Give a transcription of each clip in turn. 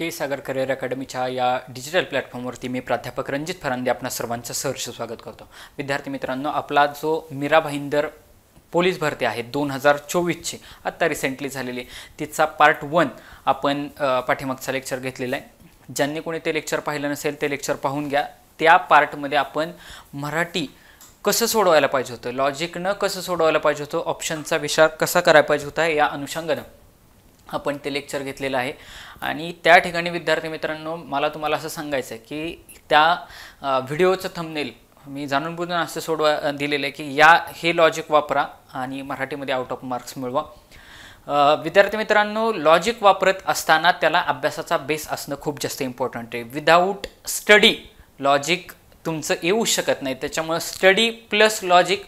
के सागर career अकॅडमीच्या या digital प्लॅटफॉर्मवरती मी प्राध्यापक रणजित फरांदे आपणा सर्वांचं सहर्ष स्वागत करतो। विद्यार्थी मित्रांनो, आपला जो मीरा भाईंदर पोलीस भरती आहे 2024ची आता रिसेंटली झालेली तिचा पार्ट 1 आपण पाठीमागचा लेक्चर घेतलेला आहे। ज्यांनी कोणी ते लेक्चर पाहिलं नसेल ते लेक्चर पाहून घ्या। त्या पार्टमध्ये आपण मराठी कसं सोडवायला पाहिजे होतं, लॉजिकनं कसं सोडवायला पाहिजे होतं, ऑप्शनचा विचार कसा करायला पाहिजे होता या अनुषंगाने आपण ते लेक्चर घेतलेलं आहे। आणि त्या ठिकाणी विद्यार्थी मित्रांनो, मला तुम्हाला असं सांगायचं आहे की त्या व्हिडिओचं थंबनेल मी जाणून बुजून असं दिलेलं आहे की हे लॉजिक वापरा आणि मराठीमध्ये आउट ऑफ मार्क्स मिळवा। विद्यार्थी मित्रांनो, लॉजिक वापरत असताना त्याला अभ्यासाचा बेस असणं खूप जास्त इम्पॉर्टंट आहे। विदाऊट स्टडी लॉजिक तुमचं येऊ शकत नाही। त्याच्यामुळे स्टडी प्लस लॉजिक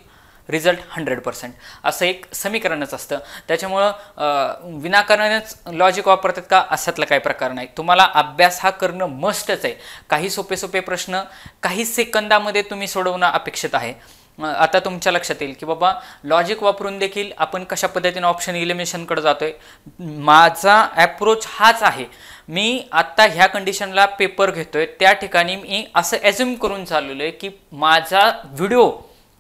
रिझल्ट 100% असं एक समीकरणच असतं। त्याच्यामुळं विनाकारणच लॉजिक वापरतात का अशातला काही प्रकार नाही। तुम्हाला अभ्यास हा करणं मस्टच आहे। काही सोपे प्रश्न काही सेकंदामध्ये तुम्ही सोडवणं अपेक्षित आहे। आता तुमच्या लक्षात येईल की बाबा लॉजिक वापरून देखील आपण कशा पद्धतीने ऑप्शन एलिमिनेशनकडे जातोय। माझा अप्रोच हाच आहे। मी आता ह्या कंडिशनला पेपर घेतोय त्या ठिकाणी मी असं ॲज्युम करून चाललेलो आहे की माझा व्हिडिओ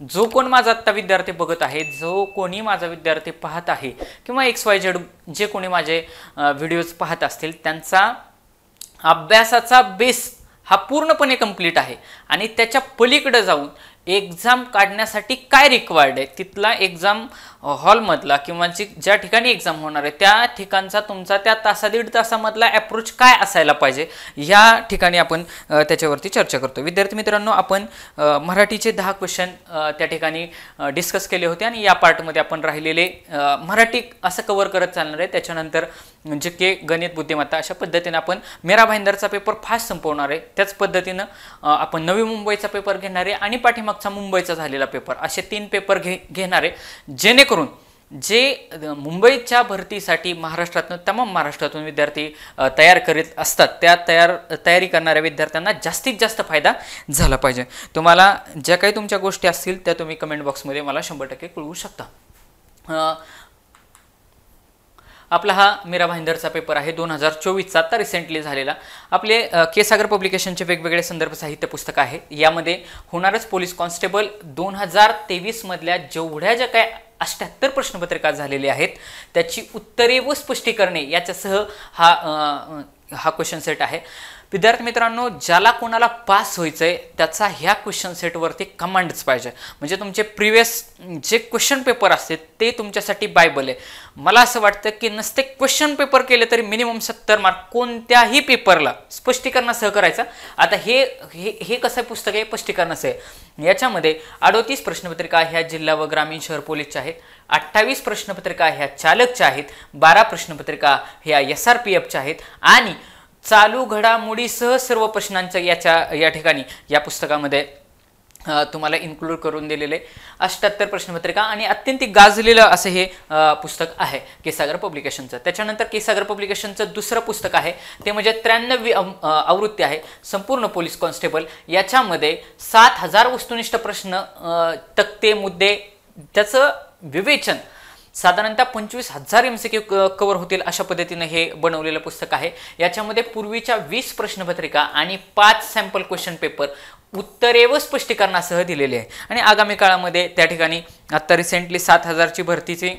जो कोण माझा आत्ता विद्यार्थी बघत आहे, जो कोणी माझा विद्यार्थी पाहत आहे किंवा XYZ जे कोणी माझे व्हिडिओज पाहत असतील त्यांचा अभ्यासाचा बेस हा पूर्णपणे कंप्लीट आहे। आणि त्याच्या पलीकडे जाऊन एक्झाम काढण्यासाठी काय रिक्वायर्ड आहे, तिथला एक्झाम हॉलमधला किंवा ज्या ठिकाणी एक्झाम होणार आहे त्या ठिकाणचा तुमचा त्या दीड तासामधला अप्रोच काय असायला पाहिजे या ठिकाणी आपण त्याच्यावरती चर्चा करतो। विद्यार्थी मित्रांनो, आपण मराठीचे 10 क्वेश्चन त्या ठिकाणी डिस्कस केले होते आणि या पार्टमध्ये आपण राहिलेले मराठी असं कव्हर करत चालणार आहे। त्याच्यानंतर म्हणजे के गणित बुद्धिमत्ता अशा पद्धतीने आपण मीरा भाईंदरचा पेपर फास्ट संपवणार आहे। त्याच पद्धतीनं आपण नवी मुंबईचा पेपर घेणार आहे आणि पाठीमागचा मुंबईचा झालेला पेपर असे 3 पेपर घेणार आहे, जेणेकरून जे मुंबईच्या भरतीसाठी महाराष्ट्रातून विद्यार्थी तयार करीत असतात त्या तयारी करणाऱ्या विद्यार्थ्यांना जास्तीत जास्त फायदा झाला पाहिजे। तुम्हाला ज्या काही तुमच्या गोष्टी असतील त्या तुम्ही कमेंट बॉक्समध्ये मला 100% कळवू शकता। आपला हा मीरा भाईंदरचा पेपर आहे 2024चा आता रिसेंटली झालेला। आपले के सागर पब्लिकेशनचे वेगवेगळे संदर्भ साहित्य पुस्तक आहे। यामध्ये होणारच पोलीस कॉन्स्टेबल 2023 मधल्या जेवढ्या ज्या काय 78 प्रश्नपत्रिका झालेले आहेत त्याची उत्तरे व स्पष्टीकरणे याच्यासह हा क्वेश्चन सेट आहे। विद्यार्थी मित्रांनो, ज्याला कोणाला पास व्हायचंय त्याचा ह्या क्वेश्चन सेटवरती कमांडच पाहिजे। म्हणजे तुमचे प्रिव्हियस जे क्वेश्चन पेपर असते ते तुमच्यासाठी बायबल आहे। मला असं वाटतं की नसते क्वेश्चन पेपर केले तरी मिनिमम 70 मार्क कोणत्याही पेपरला स्पष्टीकरणासह करायचा। आता हे कसं पुस्तक आहे, स्पष्टीकरणासह आहे। याच्यामध्ये 38 प्रश्नपत्रिका ह्या जिल्हा व ग्रामीण शहर पोलीसच्या आहेत, 28 प्रश्नपत्रिका ह्या चालकच्या आहेत, 12 प्रश्नपत्रिका ह्या SRPFच्या आहेत आणि चालू घडामोडीसह सर्व प्रश्नांचं या ठिकाणी या पुस्तकामध्ये तुम्हाला इन्क्लूड करून दिलेले 78 प्रश्नपत्रिका आणि अत्यंत गाजलेलं असं हे पुस्तक आहे के सागर पब्लिकेशनचं। त्याच्यानंतर के सागर पब्लिकेशनचं दुसरं पुस्तक आहे ते म्हणजे 93वी आवृत्ती आहे संपूर्ण पोलीस कॉन्स्टेबल। याच्यामध्ये 7000 वस्तुनिष्ठ प्रश्न, तक्ते, मुद्दे, त्याचं विवेचन साधारणतः 25,000 MCQ कव्हर होतील अशा पद्धतीने हे बनवलेलं पुस्तक आहे। याच्यामध्ये पूर्वीच्या 20 प्रश्नपत्रिका आणि 5 सॅम्पल क्वेश्चन पेपर उत्तरे व स्पष्टीकरणासह दिलेले आहे। आणि आगामी काळामध्ये त्या ठिकाणी आता रिसेंटली 7000ची भरतीची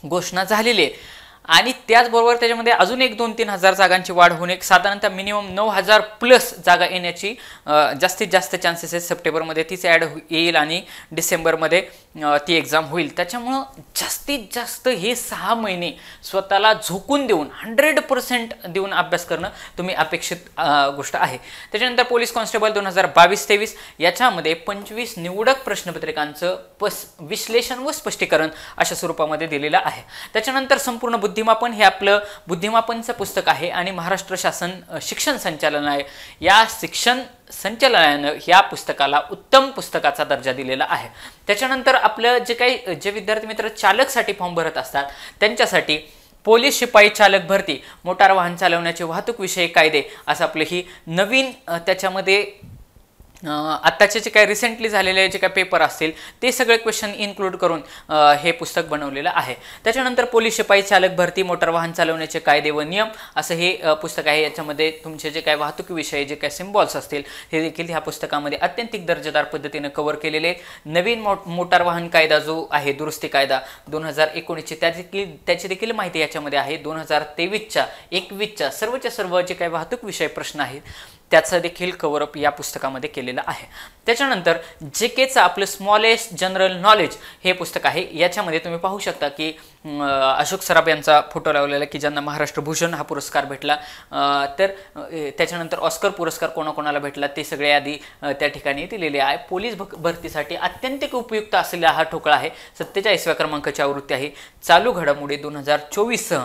घोषणा झालेली आहे आणि त्याचबरोबर त्याच्यामध्ये अजून 1-2-3 हजार जागांची वाढ होणे, साधारणतः मिनिमम 9000 प्लस जागा येण्याची जास्तीत जास्त चान्सेस आहेत। सप्टेंबरमध्ये तीच ॲड येईल आणि डिसेंबरमध्ये ती एक्झाम होईल। त्याच्यामुळं जास्तीत जास्त हे 6 महिने स्वतःला झोकून देऊन 100% देऊन अभ्यास करणं तुम्ही अपेक्षित गोष्ट आहे। त्याच्यानंतर पोलीस कॉन्स्टेबल 2022-23 याच्यामध्ये 25 निवडक प्रश्नपत्रिकांचं विश्लेषण व स्पष्टीकरण अशा स्वरूपामध्ये दिलेलं आहे। त्याच्यानंतर संपूर्ण बुद्धिमापन हे आपलं बुद्धिमापनचं पुस्तक आहे आणि महाराष्ट्र शासन शिक्षण संचालनालय या शिक्षण संचालनालयानं या पुस्तकाला उत्तम पुस्तकाचा दर्जा दिलेला आहे। त्याच्यानंतर आपलं जे विद्यार्थी मित्र चालकसाठी फॉर्म भरत असतात त्यांच्यासाठी पोलीस शिपाई चालक भरती, मोटार वाहन चालवण्याचे वाहतूक विषयक कायदे असं आपलं ही नवीन त्याच्यामध्ये आत्ताचे जे काही रिसेंटली झालेले जे काही पेपर असतील ते सगळे क्वेश्चन इन्क्लूड करून हे पुस्तक बनवलेलं आहे. त्याच्यानंतर पोलीस शिपाई चालक भरती मोटार वाहन चालवण्याचे कायदे व नियम असं हे पुस्तक आहे. याच्यामध्ये तुमचे जे काही वाहतुकीविषयी जे काही सिम्बॉल्स असतील हे देखील ह्या पुस्तकामध्ये अत्यंतिक दर्जेदार पद्धतीने कव्हर केलेले. नवीन मोटार वाहन कायदा जो आहे दुरुस्ती कायदा 2019 त्याची देखील माहिती याच्यामध्ये आहे. 2023च्या 21च्या सर्वच्या सर्व जे काही वाहतूक विषयी प्रश्न आहेत त्याचं देखील कव्हरअप या पुस्तकामध्ये केलेलं आहे. त्याच्यानंतर JKचं आपलं स्मॉलेस्ट जनरल नॉलेज हे पुस्तक आहे. याच्यामध्ये तुम्ही पाहू शकता की अशोक सराफ यांचा फोटो लावलेला की ज्यांना महाराष्ट्र भूषण हा पुरस्कार भेटला. तर त्याच्यानंतर ऑस्कर पुरस्कार कोणाकोणाला भेटला ते सगळे आधी त्या ठिकाणी दिलेले आहे. पोलीस भरतीसाठी अत्यंत उपयुक्त असलेला हा ठोकळा आहे. 47व्या क्रमांकाची आवृत्ती आहे. चालू घडामोडी 2024 सह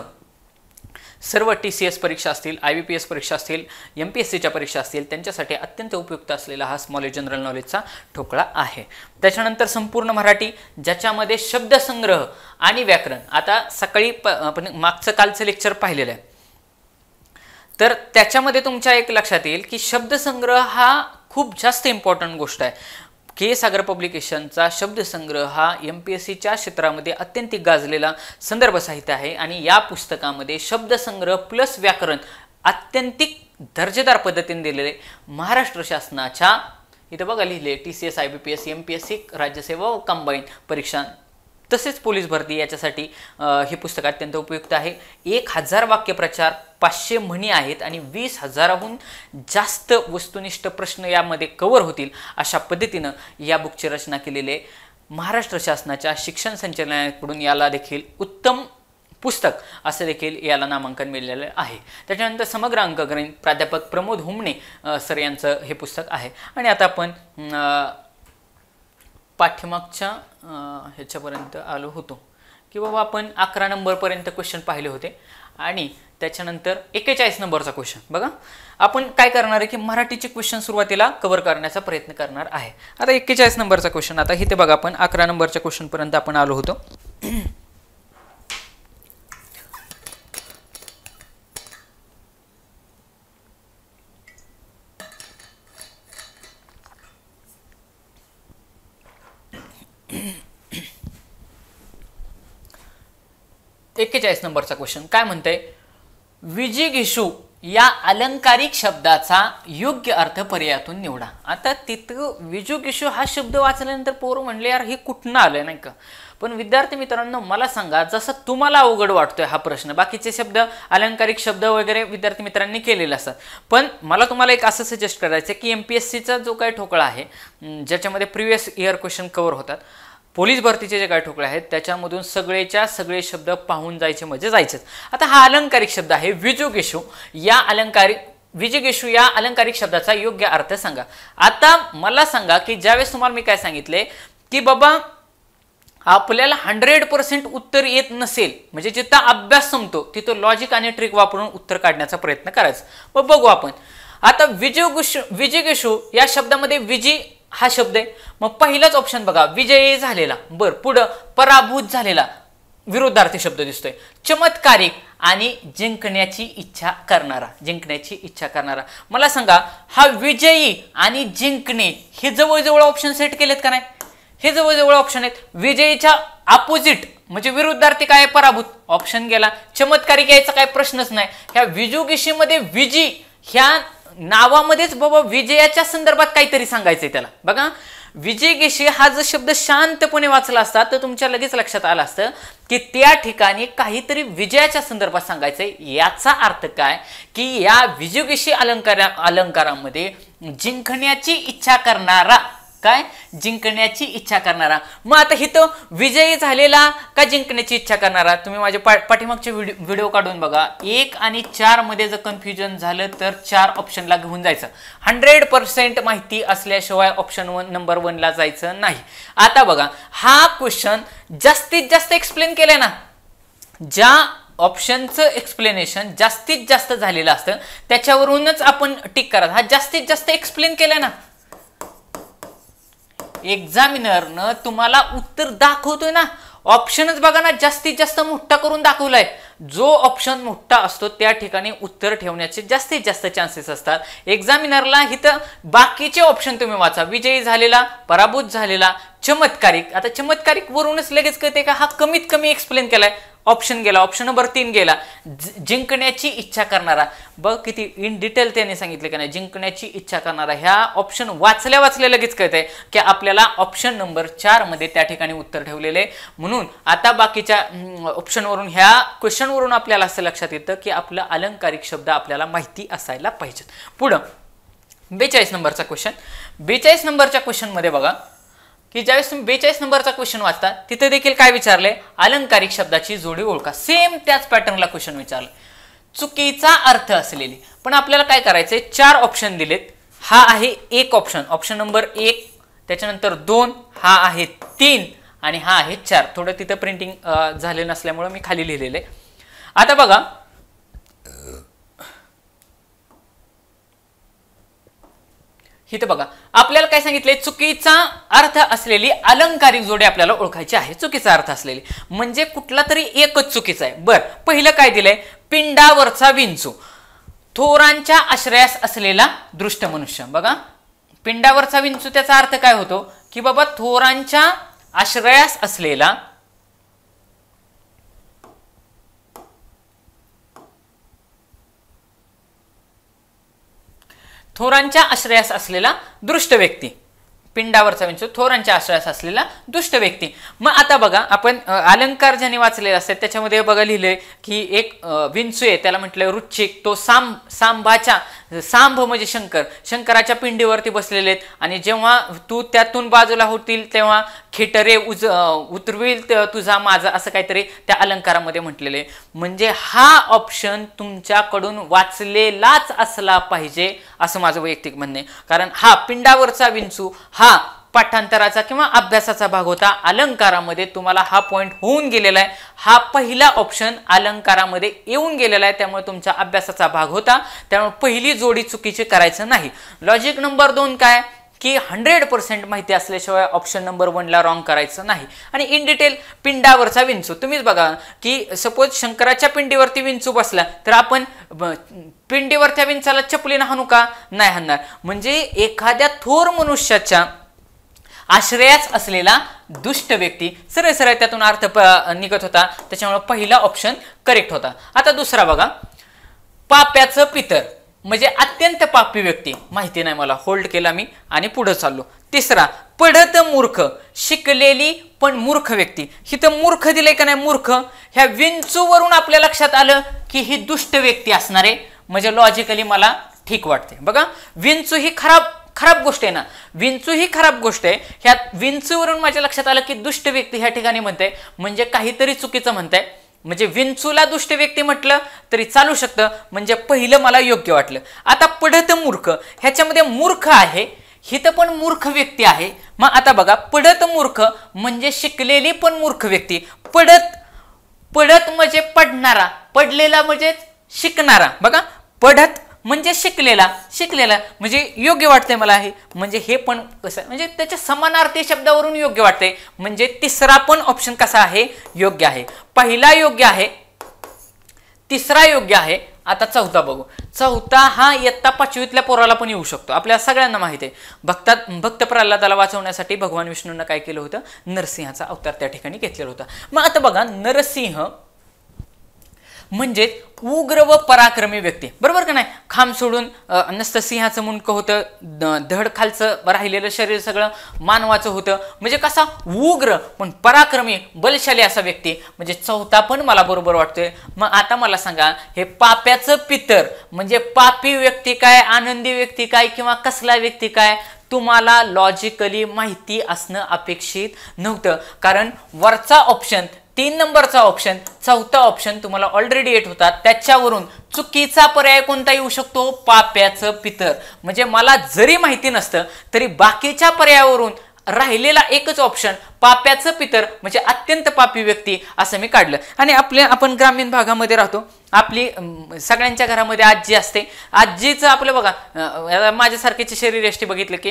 सर्व TCS परीक्षा असतील, IBPS परीक्षा असतील, MPSCच्या परीक्षा असतील त्यांच्यासाठी अत्यंत उपयुक्त असलेला हा स्मॉलेस्ट जनरल नॉलेजचा ठोकळा आहे. त्याच्यानंतर संपूर्ण मराठी ज्याच्यामध्ये शब्दसंग्रह आणि व्याकरण. आता सकाळी आपण मागचं कालचं लेक्चर पाहिलेलं आहे तर त्याच्यामध्ये तुमच्या एक लक्षात येईल की शब्दसंग्रह हा खूप जास्त इम्पॉर्टंट गोष्ट आहे. सागर पब्लिकेशनचा शब्दसंग्रह हा MPSCच्या क्षेत्रामध्ये अत्यंत गाजलेला संदर्भ साहित्य आहे आणि या पुस्तकामध्ये शब्दसंग्रह प्लस व्याकरण अत्यंतिक दर्जेदार पद्धतीने दिलेले. महाराष्ट्र शासनाच्या इथं बघा लिहिले TCS, IBPS, MPSC राज्यसेवा व कंबाईन परीक्षा तसेच पोलीस भरती याच्यासाठी हे पुस्तक अत्यंत उपयुक्त आहे. 1000 वाक्यप्रचार, 500 म्हणी आहेत आणि 20,000हून जास्त वस्तुनिष्ठ प्रश्न यामध्ये कव्हर होतील अशा पद्धतीनं या बुकची रचना केलेली आहे. महाराष्ट्र शासनाच्या शिक्षण संचालनालयाकडून याला देखील उत्तम पुस्तक असं देखील याला नामांकन मिळालेलं आहे. त्याच्यानंतर समग्र अंकगणित प्राध्यापक प्रमोद हुमणे सर यांचं हे पुस्तक आहे. आणि आता आपण पाठीमागच्या ह्याच्यापर्यंत आलो होतो की बाबा आपण 11 नंबरपर्यंत क्वेश्चन पाहिले होते आणि त्याच्यानंतर 41 नंबरचा क्वेश्चन बघा. आपण काय करणार आहे की मराठीचे क्वेश्चन सुरुवातीला कव्हर करण्याचा प्रयत्न करणार आहे. आता 41 नंबरचा क्वेश्चन. आता इथे बघा आपण 11 नंबरच्या क्वेश्चनपर्यंत आपण आलो होतो. नंबरचा क्वेश्चन काय म्हणतंय, विजिगीषू या अलंकारिक शब्दाचा योग्य अर्थ पर्यायातून निवडा. आता तिथं विजिगीषू हा शब्द वाचल्यानंतर पोरं म्हणले यार हे कुठनं आलं नाही का. पण विद्यार्थी मित्रांनो मला सांगा, जसं तुम्हाला अवघड वाटतोय हा प्रश्न, बाकीचे शब्द अलंकारिक शब्द वगैरे विद्यार्थी मित्रांनी केलेले असतात, पण मला तुम्हाला एक असं सजेस्ट करायचं की MPSCचा जो काही ठोकळा आहे ज्याच्यामध्ये प्रिव्हियस इयर क्वेश्चन कव्हर होतात, पोलीस भरतीचे जे काही ठोकळे आहेत त्याच्यामधून सगळेच्या सगळे शब्द पाहून जायचे म्हणजे जायचेच. आता हा अलंकारिक शब्द आहे विजिगीषू या अलंकारिक शब्दाचा योग्य अर्थ सांगा. आता मला सांगा की ज्यावेळेस तुम्हाला मी काय सांगितले की बाबा आपल्याला 100% उत्तर येत नसेल म्हणजे जिथं अभ्यास संपतो तिथं लॉजिक आणि ट्रिक वापरून उत्तर काढण्याचा प्रयत्न करायचा. मग बघू आपण. आता विजिगीषू या शब्दामध्ये विजी हा शब्द आहे. मग पहिलाच ऑप्शन बघा, विजयी झालेला. बरं, पुढं पराभूत झालेला विरुद्धार्थी शब्द दिसतोय. चमत्कारिक आणि जिंकण्याची इच्छा करणारा. मला सांगा हा विजयी आणि जिंकणे हे जवळजवळ ऑप्शन सेट केलेत का नाही? हे जवळजवळ ऑप्शन आहेत. विजयीच्या अपोजिट म्हणजे विरुद्धार्थी काय, पराभूत, ऑप्शन गेला. चमत्कारिक यायचा काय प्रश्नच नाही. ह्या विजिगीषूमध्ये विजी ह्या नावामध्येच बाबा विजयाच्या संदर्भात काहीतरी सांगायचंय त्याला. बघा विजिगीषू हा जर शब्द शांतपणे वाचला असता तर तुमच्या लगेच लक्षात आलं असतं की त्या ठिकाणी काहीतरी विजयाच्या संदर्भात सांगायचंय. याचा अर्थ काय की या विजिगीषू अलंकारामध्ये जिंकण्याची इच्छा करणारा. मग आता इथं विजयी झालेला का जिंकण्याची इच्छा करणारा? तुम्ही माझे पाठीमागचे व्हिडिओ काढून बघा. 1 आणि 4 मध्ये जर कन्फ्युजन झालं तर 4 ऑप्शनला घेऊन जायचं. 100% माहिती असल्याशिवाय ऑप्शन नंबर 1 ला जायचं नाही. आता बघा हा क्वेश्चन जास्तीत जास्त एक्सप्लेन केलंय ना, ज्या ऑप्शनचं एक्सप्लेनेशन जास्तीत जास्त झालेलं असतं त्याच्यावरूनच आपण टिक करायचं. हा जास्तीत जास्त एक्सप्लेन केलंय ना, एक्झामिनरनं तुम्हाला उत्तर दाखवतोय ना, ऑप्शनच बघा ना जास्तीत जास्त मोठा करून दाखवलाय. जो ऑप्शन मोठा असतो त्या ठिकाणी उत्तर ठेवण्याचे जास्तीत जास्त चान्सेस असतात. एक्झामिनरला इथं बाकीचे ऑप्शन तुम्ही वाचा. विजयी झालेला, पराभूत झालेला, चमत्कारिक. आता चमत्कारिक वरूनच लगेच कळते का हा कमीत कमी एक्सप्लेन केलाय. ऑप्शन गेला, ऑप्शन नंबर 3 गेला. जिंकण्याची इच्छा करणारा, बघ किती इन डिटेल त्याने सांगितले का नाही. जिंकण्याची इच्छा करणारा, ह्या ऑप्शन वाचल्या लगेच कळतंय की आपल्याला ऑप्शन नंबर 4 मध्ये त्या ठिकाणी उत्तर ठेवलेले. म्हणून आता बाकीच्या ऑप्शनवरून, ह्या क्वेश्चनवरून आपल्याला असं लक्षात येतं की आपलं अलंकारिक शब्द आपल्याला माहिती असायला पाहिजेत. पुढं 42 नंबरचा क्वेश्चन. 42 नंबरच्या क्वेश्चन मध्ये बघा की ज्यावेळेस तुम्ही 42 नंबरचा क्वेश्चन वाचता तिथे देखील काय विचारले, अलंकारिक शब्दाची जोडी ओळखा. सेम त्याच पॅटर्नला क्वेश्चन विचारलं. चुकीचा अर्थ असलेली, पण आपल्याला काय करायचंय, 4 ऑप्शन दिलेत. हा आहे एक ऑप्शन, ऑप्शन नंबर 1, त्याच्यानंतर 2, हा आहे 3 आणि हा आहे 4. थोडं तिथं प्रिंटिंग झाले नसल्यामुळे मी खाली लिहिलेले. आता बघा इथं बघा आपल्याला काय सांगितलंय, चुकीचा अर्थ असलेली अलंकारिक जोडी आपल्याला ओळखायची आहे. चुकीचा अर्थ असलेली म्हणजे कुठला तरी एकच चुकीचा आहे. बर, पहिलं काय दिलंय, पिंडावरचा विंचू, थोरांच्या आश्रयास असलेला दृष्ट मनुष्य. बघा पिंडावरचा विंचू, त्याचा अर्थ काय होतो की बाबा थोरांच्या आश्रयास असलेला, थोरांच्या आश्रयास असलेला दुष्ट व्यक्ती. पिंडावरचा विंचू, थोरांच्या आश्रयास असलेला दुष्ट व्यक्ती. मग आता बघा आपण अलंकार ज्याने वाचलेले असतात त्याच्यामध्ये बघा लिहिलंय की एक विंचू आहे, त्याला म्हटलंय रुचिक. तो सांभ म्हणजे शंकराच्या पिंडीवरती बसलेले आहेत आणि जेव्हा तू त्यातून बाजूला होतील तेव्हा खेटरे उतरविल तुझा माझा, असं काहीतरी त्या अलंकारामध्ये म्हटलेले. म्हणजे हा ऑप्शन तुमच्याकडून वाचलेलाच असला पाहिजे असं माझं वैयक्तिक म्हणणं आहे. कारण हा पिंडावरचा विंचू हा पाठांतराचा किंवा अभ्यासाचा भाग होता. अलंकारामध्ये तुम्हाला हा पॉइंट होऊन गेलेला आहे. हा पहिला ऑप्शन अलंकारामध्ये येऊन गेलेला आहे, त्यामुळे तुमच्या अभ्यासाचा भाग होता. त्यामुळे पहिली जोडी चुकीची करायचं नाही. लॉजिक नंबर 2 काय की 100% माहिती असल्याशिवाय ऑप्शन नंबर 1 ला रॉंग करायचं नाही. आणि इन डिटेल पिंडावरचा विंचू, तुम्हीच बघा की सपोज शंकराच्या पिंडीवरती विंचू बसला तर आपण पिंडीवरच्या विंचाला चपलीने हाणू का, नाही हाणणार. म्हणजे एखाद्या थोर मनुष्याच्या आश्रयास असलेला दुष्ट व्यक्ती, सरळ सरळ त्यातून अर्थ निघत होता. त्याच्यामुळे पहिला ऑप्शन करेक्ट होता. आता दुसरा बघा, पाप्याचं पितर म्हणजे अत्यंत पापी व्यक्ती. माहिती नाही मला, होल्ड केला मी आणि पुढे चाललो. तिसरा, पढत मूर्ख, शिकलेली पण मूर्ख व्यक्ती. हिथं मूर्ख दिले का नाही, मूर्ख. ह्या विंचूवरून आपल्या लक्षात आलं की ही दुष्ट व्यक्ती असणार आहे. म्हणजे लॉजिकली मला ठीक वाटते. बघा विंचू ही खराब गोष्ट आहे ना, विंचू ही खराब गोष्ट आहे. ह्या विंचूवरून माझ्या लक्षात आलं की दुष्ट व्यक्ती ह्या ठिकाणी म्हणते, म्हणजे काहीतरी चुकीचं म्हणताय. म्हणजे विंचूला दुष्ट व्यक्ती म्हटलं तरी चालू शकतं. म्हणजे पहिलं मला योग्य वाटलं. आता पढत मूर्ख, ह्याच्यामध्ये मूर्ख आहे, हिथं पण मूर्ख व्यक्ती आहे. मग आता बघा पढत मूर्ख म्हणजे शिकलेली पण मूर्ख व्यक्ती. पढत म्हणजे पडणारा, पडलेला म्हणजे शिकणारा. बघा पढत म्हणजे शिकलेला म्हणजे योग्य वाटतंय मला हे. म्हणजे हे पण कसं म्हणजे त्याच्या समानार्थी शब्दावरून योग्य वाटतंय. म्हणजे तिसरा पण ऑप्शन कसा आहे, योग्य आहे. पहिला योग्य आहे, तिसरा योग्य आहे. आता चौथा बघू. चौथा हा इयत्ता 5वीतल्या पोराला पण येऊ शकतो. आपल्या सगळ्यांना माहिती आहे, भक्त प्रल्हादाला वाचवण्यासाठी भगवान विष्णूंना काय केलं होतं, नरसिंहाचा अवतार त्या ठिकाणी घेतलेला होता. मग आता बघा नरसिंह म्हणजे उग्र व पराक्रमी व्यक्ती, बरोबर का नाही. खांब सोडून नसतं सिंहाचं मुंडकं होतं, धड खालचं राहिलेलं शरीर सगळं मानवाचं होतं. म्हणजे कसा उग्र पण पराक्रमी बलशाली असा व्यक्ती. म्हणजे चौथा पण मला बरोबर वाटतोय. मग आता मला सांगा, हे पाप्याचं पितर म्हणजे पापी व्यक्ती काय, आनंदी व्यक्ती काय किंवा कसला व्यक्ती काय, तुम्हाला लॉजिकली माहिती असणं अपेक्षित नव्हतं. कारण वरचा ऑप्शन 3 नंबरचा ऑप्शन, चौथा ऑप्शन तुम्हाला ऑलरेडी येत होता. त्याच्यावरून चुकीचा पर्याय कोणता येऊ शकतो, पाप्याचं पितर. म्हणजे मला जरी माहिती नसतं तरी बाकीच्या पर्यायावरून राहिलेला एकच ऑप्शन पाप्याचं पितर म्हणजे अत्यंत पापी व्यक्ती असं मी काढलं. आणि आपण ग्रामीण भागामध्ये राहतो, आपली सगळ्यांच्या घरामध्ये आजी असते. आजीचं आपलं बघा, माझ्यासारख्याची शरीरयष्टी बघितलं की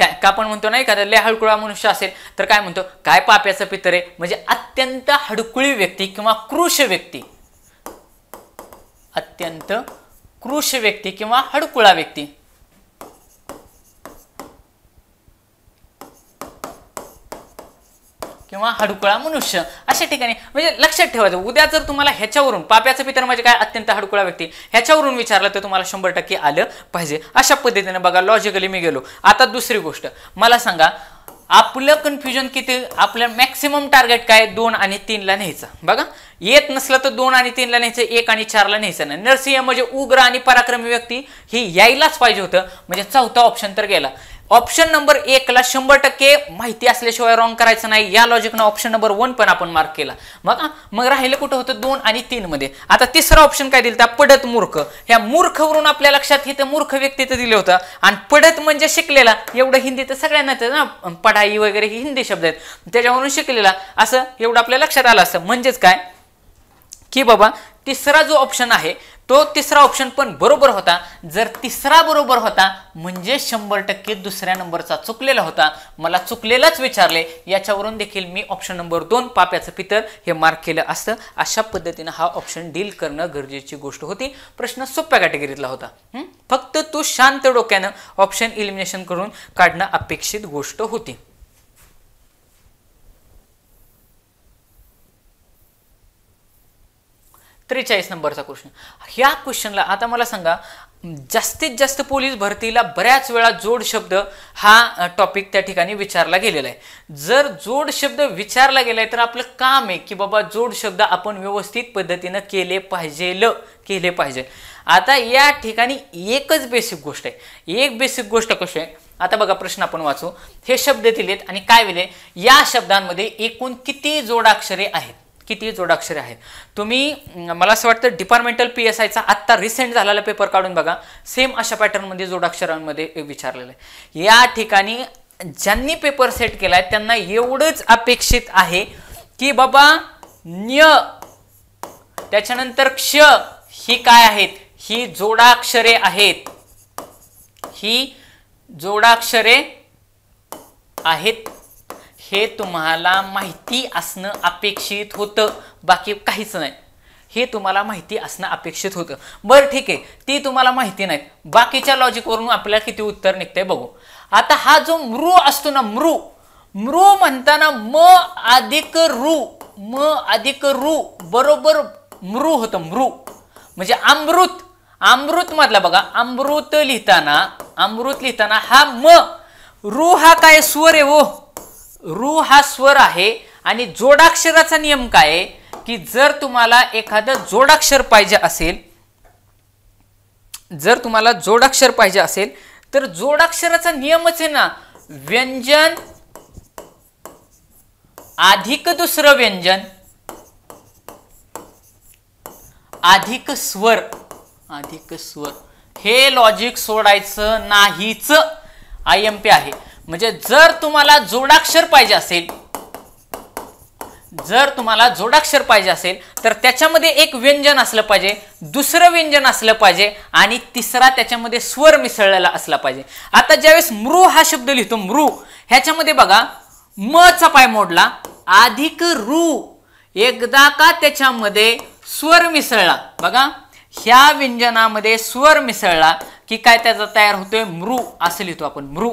काय का आपण म्हणतो ना, एखादा लय हडकुळा मनुष्य असेल तर काय म्हणतो, काय पाप्याचं पितर आहे, म्हणजे अत्यंत हडकुळी व्यक्ती किंवा कृश व्यक्ती, अत्यंत कृश व्यक्ती किंवा हडकुळा व्यक्ती. किंवा हडकुळा मनुष्य अशा ठिकाणी. म्हणजे लक्षात ठेवायचं, उद्या जर तुम्हाला ह्याच्यावरून पाप्याचं पितर म्हणजे काय, अत्यंत हडकुळा व्यक्ती, ह्याच्यावरून विचारलं तर तुम्हाला 100% आलं पाहिजे. अशा पद्धतीने बघा, लॉजिकली मी गेलो. आता दुसरी गोष्ट मला सांगा, आपलं कन्फ्युजन किती, आपलं मॅक्सिमम टार्गेट काय, 2 आणि 3 ला न्यायचं. बघा, येत नसलं तर 2 आणि 3 ला न्यायचं, 1 आणि 4 ला न्यायचं नाही. नरसिंह म्हणजे उग्र आणि पराक्रमी व्यक्ती ही यायलाच पाहिजे होतं, म्हणजे चौथा ऑप्शन तर गेला. ऑप्शन नंबर 1 ला 100% माहिती असल्याशिवाय रॉंग करायचं नाही. या लॉजिकनं ऑप्शन नंबर 1 पण आपण मार्क केला. मग राहिलं कुठं होतं, 2 आणि 3 मध्ये. आता तिसरा ऑप्शन काय दिलं, पडत मूर्ख. ह्या मूर्खवरून आपल्या लक्षात इथं मूर्ख व्यक्तीचं दिलं होतं, आणि पडत म्हणजे शिकलेला. एवढं हिंदी तर सगळ्यांना ना, पढाई वगैरे ही हिंदी शब्द आहेत, त्याच्यावरून शिकलेला असं एवढं आपल्या लक्षात आलं असतं. म्हणजेच काय की बाबा, तिसरा जो ऑप्शन आहे तो तिसरा ऑप्शन पण बरोबर होता. जर तिसरा बरोबर होता म्हणजे 100% दुसऱ्या नंबरचा चुकलेला होता. मला चुकलेलाच विचारले, याच्यावरून देखील मी ऑप्शन नंबर 2 पाप्याचं पितर हे मार्क केलं असतं. अशा पद्धतीनं हा ऑप्शन डील करणं गरजेची गोष्ट होती. प्रश्न सोप्या कॅटेगरीतला होता. फक्त तू शांत डोक्यानं ऑप्शन इलिमिनेशन करून काढणं अपेक्षित गोष्ट होती. त्रेचाळीस नंबरचा क्वेश्चन. ह्या क्वेश्चनला आता मला सांगा, जास्तीत जास्त पोलीस भरतीला बऱ्याच वेळा जोड शब्द हा टॉपिक त्या ठिकाणी विचारला गेलेला आहे. जर जोड शब्द विचारला गेलाय तर आपलं काम आहे की बाबा जोड शब्द आपण व्यवस्थित पद्धतीनं केले पाहिजे. आता या ठिकाणी एकच बेसिक गोष्ट आहे. एक बेसिक गोष्ट कशी आहे, आता बघा प्रश्न आपण वाचू. हे शब्द दिलेत आणि काय दिले, या शब्दांमध्ये एकूण किती जोडाक्षरे आहेत, किती जोडाक्षरे आहेत. तुम्ही मला असं वाटतं डिपार्टमेंटल PSIचा आत्ता रिसेंट झालेला पेपर काढून बघा, सेम अशा पॅटर्नमध्ये जोडाक्षरांमध्ये विचारलेलं आहे. या ठिकाणी ज्यांनी पेपर सेट केलाय त्यांना एवढंच अपेक्षित आहे की बाबा न्य त्याच्यानंतर क्ष ही काय आहेत, ही जोडाक्षरे आहेत, ही जोडाक्षरे आहेत. हे तुम्हाला माहिती असणं अपेक्षित होतं, बाकी काहीच नाही. हे तुम्हाला माहिती असणं अपेक्षित होतं. बरं ठीक आहे, ती तुम्हाला माहिती नाही, बाकीच्या लॉजिकवरून आपल्याला किती उत्तर निघतंय बघू. आता हा जो मृ असतो ना, मृ म्हणताना म अधिक रू बरोबर मृ होतं. मृ म्हणजे अमृत मधला बघा, अमृत लिहिताना हा रू हा काय स्वर आहे, वो रू हा स्वर आहे. आणि जोडाक्षराचा नियम काय आहे की जर तुम्हाला एखादं जोडाक्षर पाहिजे असेल, तर जोडाक्षराचा नियमच आहे ना, व्यंजन अधिक दुसरं व्यंजन अधिक स्वर. हे लॉजिक सोडायचं नाहीच. IMP आहे. म्हणजे जर तुम्हाला जोडाक्षर पाहिजे असेल तर त्याच्यामध्ये एक व्यंजन असलं पाहिजे, दुसरं व्यंजन असलं पाहिजे आणि तिसरा त्याच्यामध्ये स्वर मिसळलेला असला पाहिजे. आता ज्यावेळेस मृ हा शब्द लिहितो, मृ ह्याच्यामध्ये बघा म चा पाय मोडला, अधिक रू, एकदा का त्याच्यामध्ये स्वर मिसळला, बघा ह्या व्यंजनामध्ये स्वर मिसळला की काय त्याचा तयार होतोय मृ. असं लिहितो आपण मृ.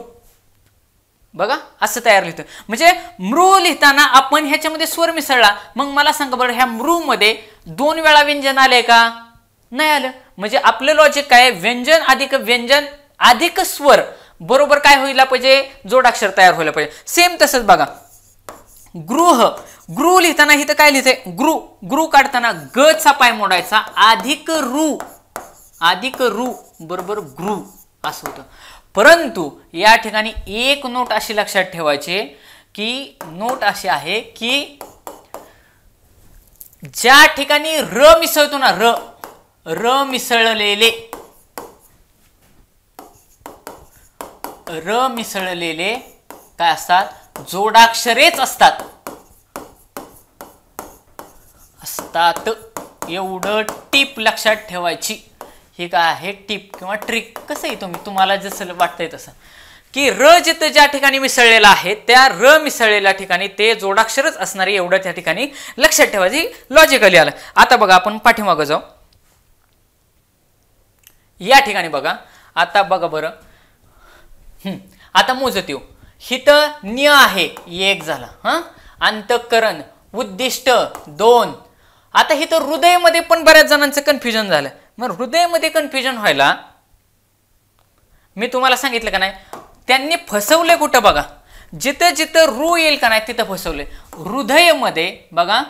बघा असं तयार लिहितो. म्हणजे मृ लिहिताना आपण ह्याच्यामध्ये स्वर मिसळला. मग मला सांगा बरं, ह्या मृ मध्ये 2 वेळा व्यंजन आले का, नाही आलं. म्हणजे आपलं लॉजिक काय, व्यंजन अधिक स्वर बरोबर काय व्हायला पाहिजे, जोडाक्षर तयार व्हायला पाहिजे. सेम तसंच बघा, गृह लिहिताना इथं काय लिहितंय, गृह काढताना ग चा पाय मोडायचा, अधिक रू बरोबर गृह असं होतं. परंतु या ठिकाणी एक नोट अशी लक्षात ठेवायची की नोट अशी आहे की ज्या ठिकाणी र मिसळतो ना, र मिसळलेले काय असतात, जोडाक्षरेच असतात. एवढं टीप लक्षात ठेवायची. हे काय आहे टीप किंवा ट्रिक, कसंही तुम्हाला जसं वाटतंय तसं. की र जिथं ज्या ठिकाणी मिसळलेला आहे त्या र मिसळलेल्या ठिकाणी ते जोडाक्षरच असणारे एवढं त्या ठिकाणी लक्षात ठेवायची लॉजिकली आलं. आता बघा आपण पाठीमागं जाऊ. या ठिकाणी बघा, आता बघा बरं, आता मोजत येऊ. हिथं न्य आहे 1 झाला, अंतःकरण उद्दिष्ट 2. आता हिथं हृदयमध्ये पण बऱ्याच जणांचं कन्फ्युजन झालं. मग हृदयमध्ये कन्फ्युजन व्हायला मी तुम्हाला सांगितलं का नाही, त्यांनी फसवले कुठं बघा, जिथं जिथं रू येईल का नाही तिथं फसवले. हृदयमध्ये बघा,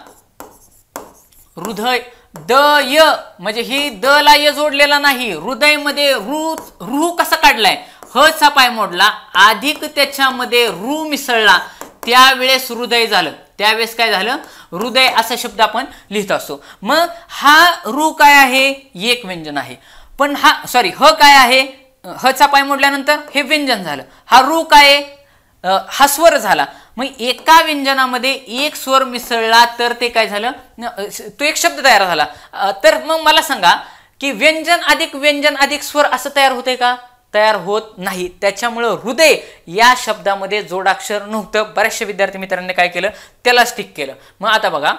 हृदय द य म्हणजे ही द ला य जोडलेला नाही. हृदयमध्ये रू कसा काढलाय, ह चा पाय मोडला अधिक त्याच्यामध्ये रू मिसळला, त्यावेळेस हृदय झालं. त्यावेळेस काय झालं, हृदय असा शब्द आपण लिहित असतो. मग हा रू काय आहे, एक व्यंजन आहे. पण हा सॉरी ह काय आहे, ह चा पाय मोडल्यानंतर हे व्यंजन झालं. हा रू काय, हा स्वर झाला. मग एका व्यंजनामध्ये एक स्वर मिसळला तर ते काय झालं, तो एक शब्द तयार झाला. तर मग मला सांगा की व्यंजन अधिक स्वर असं तयार होते का, तयार होत नाही. त्याच्यामुळं हृदय या शब्दामध्ये जोडाक्षर नव्हतं. बऱ्याचशा विद्यार्थी मित्रांनी काय केलं, त्यालाच टिक केलं. मग आता बघा,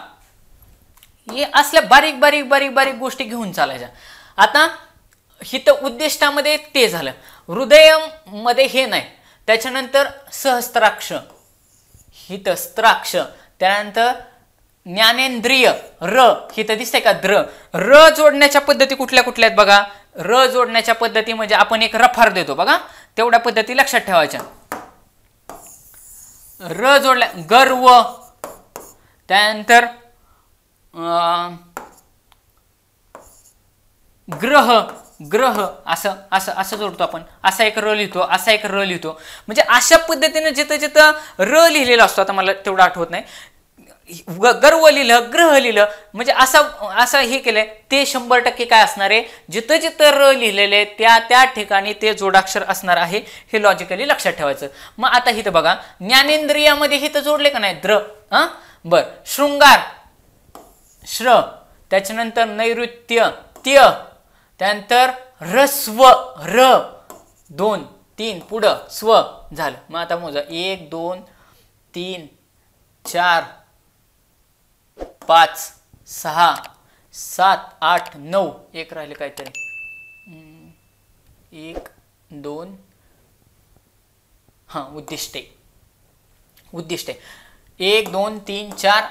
हे असल्या बारीक बारीक बारीक बारीक गोष्टी घेऊन चालायच्या. आता हिथं उद्दिष्टामध्ये ते झालं, हृदयमध्ये हे नाही. त्याच्यानंतर सहस्त्राक्ष, हिथं स्त्राक्ष, त्यानंतर ज्ञानेंद्रिय र, हिथं दिसतंय का द्र. र जोडण्याच्या पद्धती कुठल्या कुठल्या आहेत बघा. र जोडण्याच्या पद्धती म्हणजे आपण एक रफार देतो बघा, तेवढ्या पद्धती लक्षात ठेवायच्या. र जोडल्या, गर्व, त्यानंतर ग्रह असं असं असं जोडतो आपण. असा एक र लिहितो, असा एक र लिहितो. म्हणजे अशा पद्धतीने जिथं जिथं र लिहिलेला असतो, आता मला तेवढं आठवत नाही, गर्व लिहिलं, ग्रह लिहिलं, म्हणजे असं हे केलंय ते 100% काय असणार आहे, जिथं जिथं र लिहिलेले त्या त्या ठिकाणी ते जोडाक्षर असणार आहे. हे लॉजिकली लक्षात ठेवायचं. मग आता इथं बघा, ज्ञानेंद्रियामध्ये हिथं जोडले का नाही द्र, बर, शृंगार श्र, त्याच्यानंतर नैऋत्य त्य, त्यानंतर रस्व र, 2 3 पुढं स्व झालं. मग आता मोजा, 1 2 3 4 5 6 7 8 9, एक राहिले काहीतरी, 1 2, उद्दिष्टे 1 2 3 4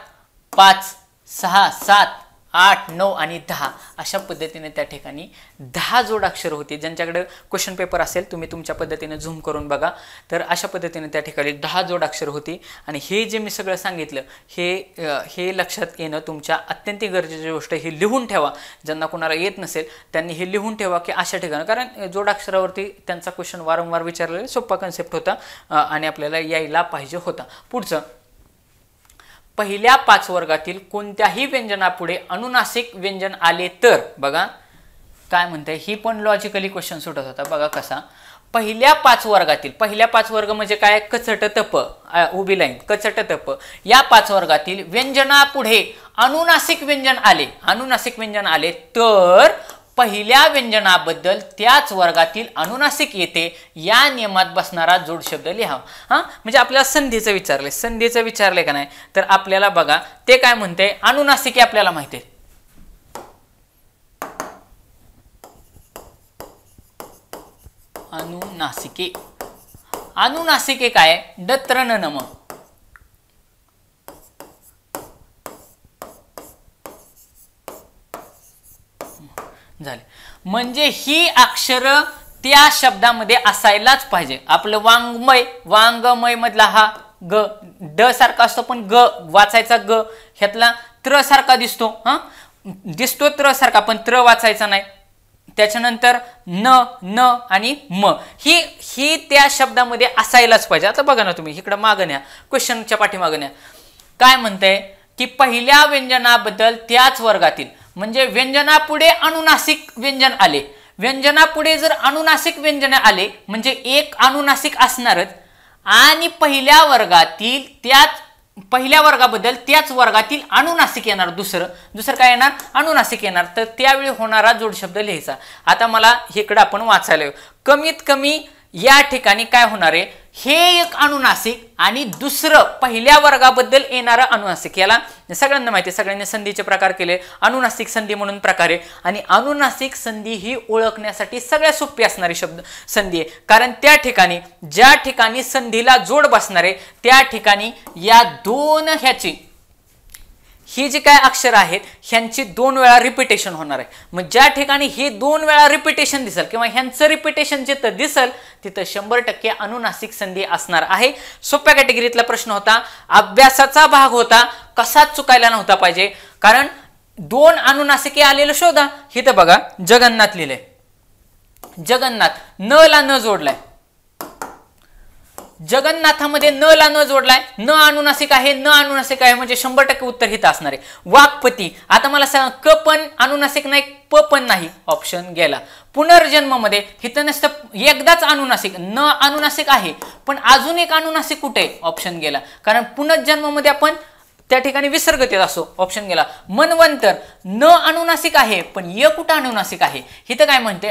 5 6 7 8 9 आणि 10 अशा पद्धतीने त्या ठिकाणी 10 जोडाक्षर होती. ज्यांच्याकडे क्वेश्चन पेपर असेल तुम्ही तुमच्या पद्धतीने झूम करून बघा. तर अशा पद्धतीने त्या ठिकाणी 10 जोडाक्षर होती. आणि हे जे मी सगळं सांगितलं हे लक्षात येणं तुमच्या अत्यंत गरजेची गोष्ट. हे लिहून ठेवा. ज्यांना कोणाला येत नसेल त्यांनी हे लिहून ठेवा की अशा ठिकाणी, कारण जोडाक्षरावरती त्यांचा क्वेश्चन वारंवार विचारलेला सोपा कन्सेप्ट होता आणि आपल्याला यायला पाहिजे होता. पुढचं, पहिल्या 5 वर्गातील कोणत्याही व्यंजनापुढे अनुनासिक व्यंजन आले तर, बघा काय म्हणते, ही पण लॉजिकली क्वेश्चन सुटत होता. बघा कसा, पहिल्या 5 वर्गातील, पहिल्या 5 वर्ग म्हणजे काय, कचट तप, उभी लाईन, कचट तप, या 5 वर्गातील व्यंजनापुढे अनुनासिक व्यंजन आले तर पहिल्या व्यंजनाबद्दल त्याच वर्गातील अनुनासिक येते या नियमात बसणारा जोडशब्द लिहावा. म्हणजे आपल्याला संधीचं विचारले का नाही, तर आपल्याला बघा ते काय म्हणते, अनुनासिके आपल्याला माहिती आहे. अनुनासिके काय, डत्र न नम, झाले. म्हणजे ही अक्षर त्या शब्दामध्ये असायलाच पाहिजे. आपलं वांगमय मधला हा ग ड सारखा असतो, पण ग वाचायचा ग, ह्यातला त्र सारखा दिसतो, दिसतो त्र सारखा, पण त्र वाचायचा नाही. त्याच्यानंतर न आणि म, ही त्या शब्दामध्ये असायलाच पाहिजे. आता बघा ना तुम्ही इकडं मागं न्या, क्वेश्चनच्या पाठीमागं न्या, काय म्हणतंय की पहिल्या व्यंजनाबद्दल त्याच वर्गातील, म्हणजे व्यंजनापुढे अनुनासिक व्यंजन आले, व्यंजनापुढे जर अनुनासिक व्यंजन आले म्हणजे एक अनुनासिक असणारच, आणि पहिल्या वर्गाबद्दल त्याच वर्गातील अनुनासिक येणार, दुसरं काय येणार, अनुनासिक येणार, तर त्यावेळी होणारा जोडशब्द लिहायचा. आता मला इकडं आपण वाचायला, कमीत कमी या ठिकाणी काय होणार आहे, हे एक अनुनासिक आणि दुसरं पहिल्या वर्गाबद्दल येणारं अनुनासिक. याला सगळ्यांना माहिती आहे, सगळ्यांनी संधीचे प्रकार केले. अनुनासिक संधी म्हणून प्रकार आहे आणि अनुनासिक संधी ही ओळखण्यासाठी सगळ्यात सोपी असणारी शब्द संधी आहे. कारण त्या ठिकाणी ज्या ठिकाणी संधीला जोड बसणार आहे त्या ठिकाणी या दोन ह्याची ही जी काय अक्षर आहेत ह्यांची 2 वेळा रिपिटेशन होणार आहे. मग ज्या ठिकाणी हे 2 वेळा रिपिटेशन दिसेल किंवा ह्यांचं रिपिटेशन जिथं दिसेल तिथं 100% अनुनासिक संधी असणार आहे. सोप्या कॅटेगरीतला प्रश्न होता, अभ्यासाचा भाग होता, कसाच चुकायला नव्हता पाहिजे. कारण 2 अनुनासिके आलेलं शोधा. इथं बघा जगन्नाथ लिहिलंय, जगन्नाथ न ला न जोडलाय, जगन्नाथामध्ये न ला न जोडलाय, न अनुनासिक आहे, न अनुनासिक आहे म्हणजे 100% उत्तर हिथं असणार आहे. वाक्पती, आता मला सांग क पण अनुनासिक नाही, प पण नाही, ऑप्शन गेला. पुनर्जन्म मध्ये हिथं नसतं, एकदाच अनुनासिक, न अनुनासिक आहे पण अजून एक अनुनासिक कुठे, ऑप्शन गेला. कारण पुनर्जन्म मध्ये आपण त्या ठिकाणी विसर्ग देत असो, ऑप्शन गेला. मनवंतर न अनुनासिक आहे पण य कुठं अनुनासिक आहे, हिथं काय म्हणते,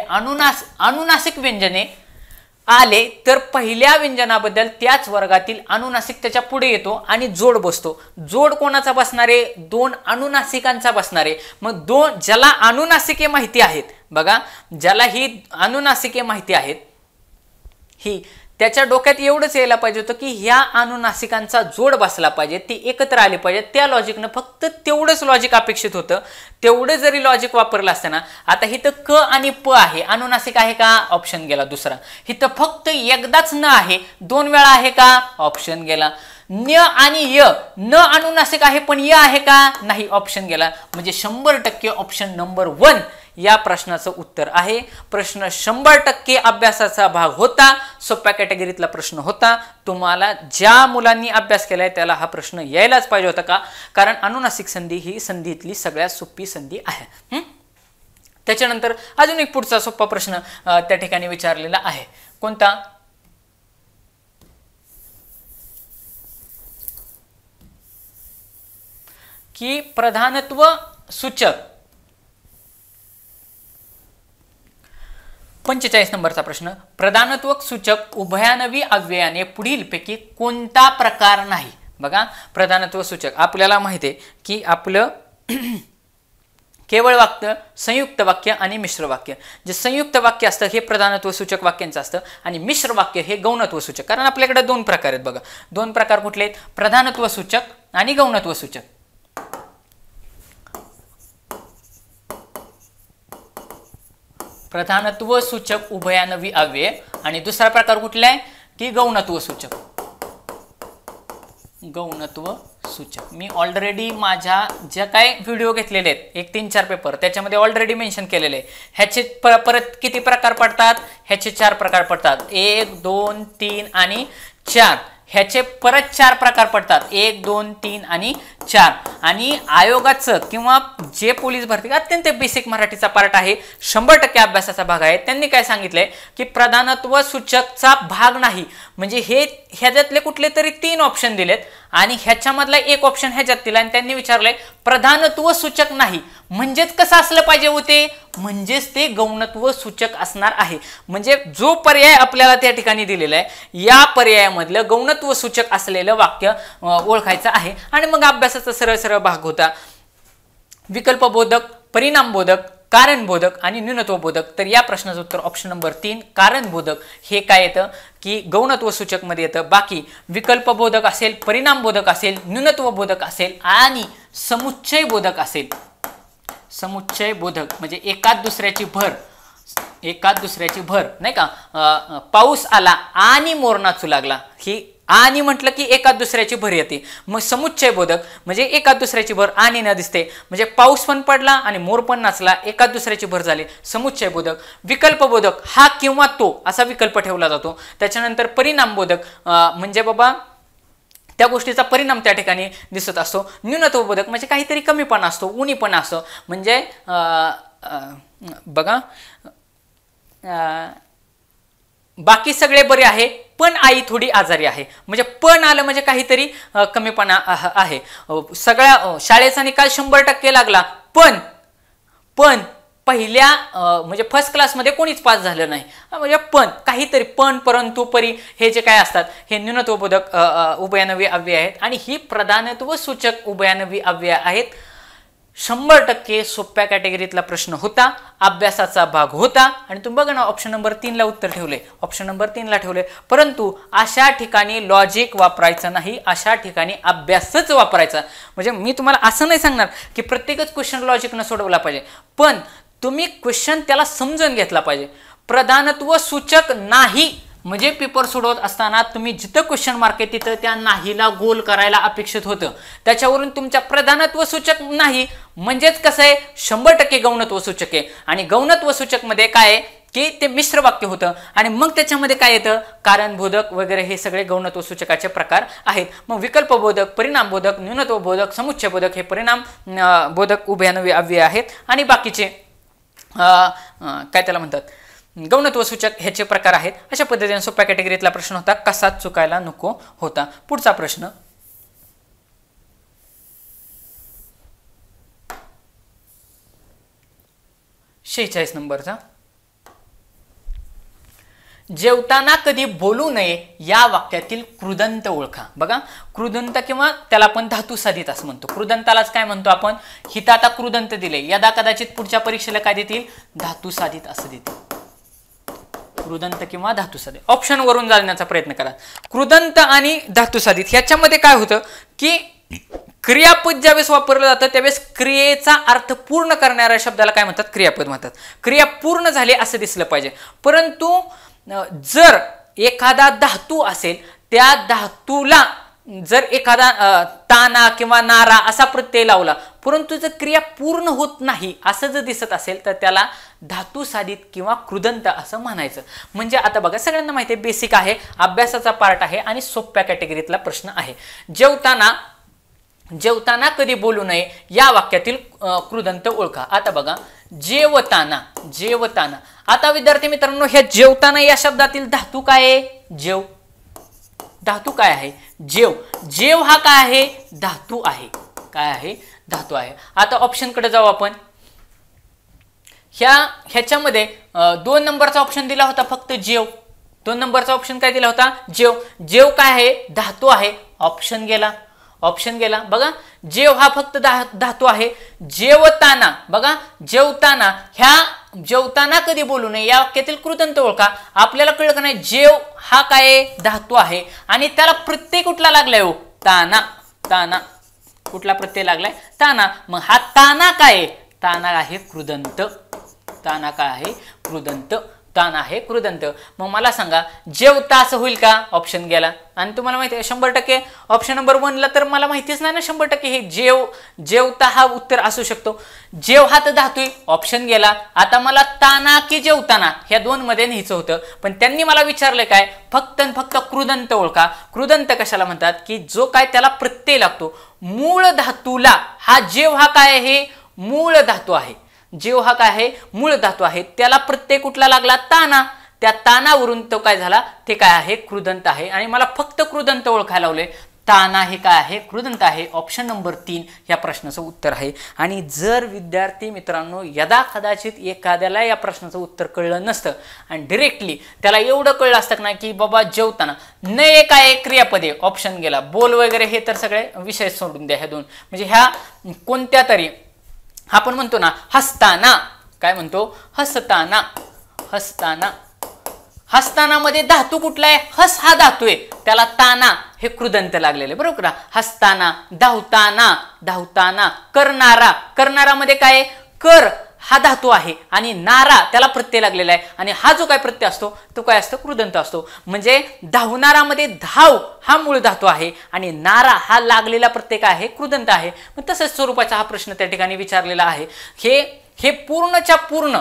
अनुनासिक व्यंजने आले तर पहिल्या व्यंजनाबद्दल त्याच वर्गातील अनुनासिक त्याच्या पुढे येतो आणि जोड बसतो. जोड कोणाचा बसणारे, 2 अनुनासिकांचा बसणारे. मग ज्याला अनुनासिके माहिती आहेत, बघा ज्याला ही अनुनासिके माहिती आहेत, ही त्याच्या डोक्यात एवढंच यायला पाहिजे होतं की ह्या अनुनासिकांचा जोड बसला पाहिजे, ती एकत्र आली पाहिजे. त्या लॉजिकनं फक्त तेवढंच लॉजिक अपेक्षित होतं. तेवढं जरी लॉजिक वापरलं असताना, आता इथं क आणि प आहे, अनुनासिक आहे का, ऑप्शन गेला दुसरा. इथं फक्त एकदाच न आहे, 2 वेळा आहे का, ऑप्शन गेला. न्य आणि य न अनुनासिक आहे पण य आहे का, नाही, ऑप्शन गेला. म्हणजे 100% ऑप्शन नंबर 1 या प्रश्नाचं उत्तर आहे. प्रश्न 100% अभ्यासाचा भाग होता, सोप्या कॅटेगरीतला प्रश्न होता. तुम्हाला ज्या मुलांनी अभ्यास केलाय त्याला हा प्रश्न यायलाच पाहिजे होता का, कारण अनुनासिक संधी ही संधीतली सगळ्यात सोपी संधी आहे. त्याच्यानंतर अजून एक पुढचा सोपा प्रश्न त्या ठिकाणी विचारलेला आहे. कोणता, की प्रधानत्व सूचक 45 नंबरचा प्रश्न, प्रधानत्व सूचक उभयानवी अव्ययाने पुढीलपैकी कोणता प्रकार नाही. बघा प्रधानत्व सूचक आपल्याला माहिती आहे की आपलं केवळ वाक्य, संयुक्त वाक्य आणि मिश्र वाक्य. जे संयुक्त वाक्य असतं हे प्रधानत्व सूचक वाक्यांचं असतं आणि मिश्र वाक्य हे गौणत्व सूचक. कारण आपल्याकडे 2 प्रकार आहेत. बघा 2 प्रकार कुठले आहेत, प्रधानत्व सूचक आणि गौणत्व सूचक. प्रधानत्व सूचक उभयानवी अव्यय आणि दुसरा प्रकार कुठला आहे की गौणत्व सूचक. गौणत्व सूचक मी ऑलरेडी माझ्या ज्या काय व्हिडिओ घेतलेले आहेत 1, 3, 4 पेपर त्याच्यामध्ये ऑलरेडी मेन्शन केलेले आहे. ह्याचे परत किती प्रकार पडतात, ह्याचे 4 प्रकार पडतात. 1, 2, 3 आणि 4. ह्याचे परत 4 प्रकार पडतात, 1, 2, 3 आणि 4. आणि आयोगाचं किंवा जे पोलीस भरती अत्यंत बेसिक मराठीचा पार्ट आहे, 100% अभ्यासाचा भाग आहे. त्यांनी काय सांगितलंय की प्रधानत्व सूचकचा भाग नाही, म्हणजे हे ह्याच्यातले कुठले तरी 3 ऑप्शन दिलेत आणि ह्याच्यामधला एक ऑप्शन ह्याच्यात दिला आणि त्यांनी विचारलंय प्रधानत्व सूचक नाही म्हणजेच कसं असलं पाहिजे होते, म्हणजेच ते गौणत्व सूचक असणार आहे. म्हणजे जो पर्याय आपल्याला त्या ठिकाणी दिलेला आहे या पर्यायामधलं गौणत्व सूचक असलेलं वाक्य ओळखायचं आहे. आणि मग अभ्यासाचा सरळ सरळ भाग होता विकल्पबोधक, परिणामबोधक, कारणबोधक आणि न्यूनत्वबोधक. तर या प्रश्नाचं उत्तर ऑप्शन नंबर 3 कारणबोधक हे काय येतं की गौणत्व सूचक मध्ये येतं. बाकी विकल्पबोधक असेल, परिणामबोधक असेल, न्यूनत्वबोधक असेल आणि समुच्चय बोधक असेल. समुच्चय बोधक म्हणजे एकाच दुसऱ्याची भर, एकाच दुसऱ्याची भर नाही का. पाऊस आला आणि मोर नाचू लागला, ही आणि म्हटलं की एकाच दुसऱ्याची भर येते. मग समुच्चय बोधक म्हणजे एकाच दुसऱ्याची भर आणि न दिसते, म्हणजे पाऊस पण पडला आणि मोर पण नाचला, एकाच दुसऱ्याची भर झाली, समुच्चय बोधक. विकल्पबोधक हा किंवा तो असा विकल्प ठेवला जातो. त्याच्यानंतर परिणामबोधक म्हणजे बाबा त्या गोष्टीचा परिणाम त्या ठिकाणी दिसत असतो. न्यूनत्वबोधक म्हणजे काहीतरी कमीपणा असतो, उणीपणा असतो. म्हणजे बघा बाकी सगळे बरे आहे पण आई थोडी आजारी आहे, म्हणजे पण आलं म्हणजे काहीतरी कमीपणा आहे. सगळ्या शाळेचा निकाल 100% लागला पण पहिल्या म्हणजे फर्स्ट क्लासमध्ये कोणीच पास झालं नाही, म्हणजे पण काहीतरी पण परंतु परी हे जे काय असतात हे न्यूनत्वबोधक उभयनवी अव्यय आहेत आणि ही प्रधानत्व सूचक उभयनवी अव्यय आहेत. 100% सोप्या कॅटेगरीतला प्रश्न होता, अभ्यासाचा भाग होता आणि तुम्ही बघा ना ऑप्शन नंबर 3 ला उत्तर ठेवले, ऑप्शन नंबर 3 ला ठेवले. परंतु अशा ठिकाणी लॉजिक वापरायचं नाही, अशा ठिकाणी अभ्यासच वापरायचा. म्हणजे मी तुम्हाला असं नाही सांगणार की प्रत्येकच क्वेश्चन लॉजिकनं सोडवला पाहिजे, पण तुम्ही क्वेश्चन त्याला समजून घेतला पाहिजे. प्रधानत्व सूचक नाही म्हणजे पेपर सोडवत असताना तुम्ही जिथं क्वेश्चन मार्क आहे तिथं त्या नाहीला गोल करायला अपेक्षित होतं. त्याच्यावरून तुमच्या प्रधानत्व सूचक नाही म्हणजेच कसं आहे 100% गौणत्व सूचक आहे आणि गौणत्व सूचक मध्ये काय आहे की ते मिश्र वाक्य होतं आणि मग त्याच्यामध्ये काय येतं कारणबोधक वगैरे हे सगळे गौणत्व सूचकाचे प्रकार आहेत. मग विकल्पबोधक, परिणामबोधक, न्यूनत्वबोधक, समुच्चयबोधक हे परिणाम बोधक उभयनवी अव्यय आहेत आणि बाकीचे काय त्याला म्हणतात गौणत्व सूचक ह्याचे प्रकार आहेत. अशा पद्धतीने सोप्या कॅटेगरीतला प्रश्न होता, कसाच चुकायला नको होता. पुढचा प्रश्न 46 नंबरचा. जेवताना कधी बोलू नये या वाक्यातील कृदंत ओळखा. बघा कृदंत किंवा त्याला आपण धातू साधित असं म्हणतो. कृदंतालाच काय म्हणतो आपण, हिता आता कृदंत दिले, यदा कदाचित पुढच्या परीक्षेला काय देतील धातू साधित असं देतील. कृदंत किंवा धातू साधित ऑप्शन वरून जाण्याचा प्रयत्न करा. कृदंत आणि धातू साधित ह्याच्यामध्ये काय होतं की क्रियापद ज्यावेळेस वापरलं जातं त्यावेळेस क्रियेचा अर्थ पूर्ण करणाऱ्या शब्दाला काय म्हणतात क्रियापद म्हणतात. क्रिया पूर्ण झाली असं दिसलं पाहिजे. परंतु जर एखादा धातू असेल त्या धातूला जर एखादा ताना किंवा नारा असा प्रत्यय लावला परंतु जर क्रिया पूर्ण होत नाही असं जर दिसत असेल तर त्याला धातू साधित किंवा कृदंत असं म्हणायचं. म्हणजे आता बघा सगळ्यांना माहिती आहे बेसिक आहे, अभ्यासाचा पार्ट आहे आणि सोप्या कॅटेगरीतला प्रश्न आहे. जेवताना कधी बोलू नये या वाक्यातील कृदंत ओळखा. आता बघा जेवताना आता विद्यार्थी मित्रांनो ह्या जेवताना या शब्दातील धातू काय आहे जेव. धातू काय आहे जेव हा काय आहे धातू आहे. काय आहे धातू आहे. आता ऑप्शन कडे जाऊ आपण. ह्याच्यामध्ये 2 नंबरचा ऑप्शन दिला होता फक्त जेव. 2 नंबरचा ऑप्शन काय दिला होता जेव काय आहे धातू आहे. ऑप्शन गेला. बघा जेव हा फक्त धातू आहे. जेवताना बघा जेवताना कधी बोलू नये या वाक्यातील कृदंत ओळखा. आपल्याला कळलं का नाही जेव हा काय धातू आहे आणि त्याला प्रत्यय कुठला लागलाय हो ताना. कुठला प्रत्यय लागलाय ताना. मग हा ताना काय ताना आहे कृदंत. ताना काय आहे कृदंत. ताना आहे कृदंत. मग मला सांगा जेवता असं होईल का. ऑप्शन गेला आणि तुम्हाला माहिती आहे 100% ऑप्शन नंबर 1 ला तर मला माहितीच नाही ना 100% हे जेवता हा उत्तर असू शकतो. जेव हा तर धातू आहे. ऑप्शन गेला. आता मला ताना की जेवताना ह्या 2 मध्ये न्यायचं होतं पण त्यांनी मला विचारलं काय फक्त कृदंत ओळखा. कृदंत कशाला म्हणतात की जो काय त्याला प्रत्यय लागतो मूळ धातूला. हा जेव हा काय आहे मूळ धातू आहे. जेव हा काय आहे मूळ धातू आहे. त्याला प्रत्यय कुठला लागला ताना. त्या तानावरून तो काय झाला ते काय आहे कृदंत आहे आणि मला फक्त कृदंत ओळखायला लावले. ताना हे काय आहे कृदंत आहे. ऑप्शन नंबर 3 या प्रश्नाचं उत्तर आहे. आणि जर विद्यार्थी मित्रांनो यदा कदाचित एखाद्याला या प्रश्नाचं उत्तर कळलं नसतं आणि डायरेक्टली त्याला एवढं कळलं असतं ना की बाबा जेवताना नये काय क्रियापदे ऑप्शन गेला. बोल वगैरे हे तर सगळे विषय सोडून द्या. ह्या 2 म्हणजे ह्या कोणत्या तरी आपण म्हणतो ना हसताना. काय म्हणतो हसताना मध्ये धातू कुठला आहे हस हा धातू आहे. त्याला ताना हे कृदंत लागलेले बरोबर ना. हसताना धावताना करणारा मध्ये काय कर हा धातू आहे आणि नारा त्याला प्रत्यय लागलेला आहे आणि हा जो काय प्रत्यय असतो तो काय असतो कृदंत असतो. म्हणजे धावणारामध्ये धाव हा मूळ धातू आहे आणि नारा हा लागलेला प्रत्यय काय आहे कृदंत आहे. मग तसंच स्वरूपाचा हा प्रश्न त्या ठिकाणी विचारलेला आहे. हे पूर्णच्या पूर्ण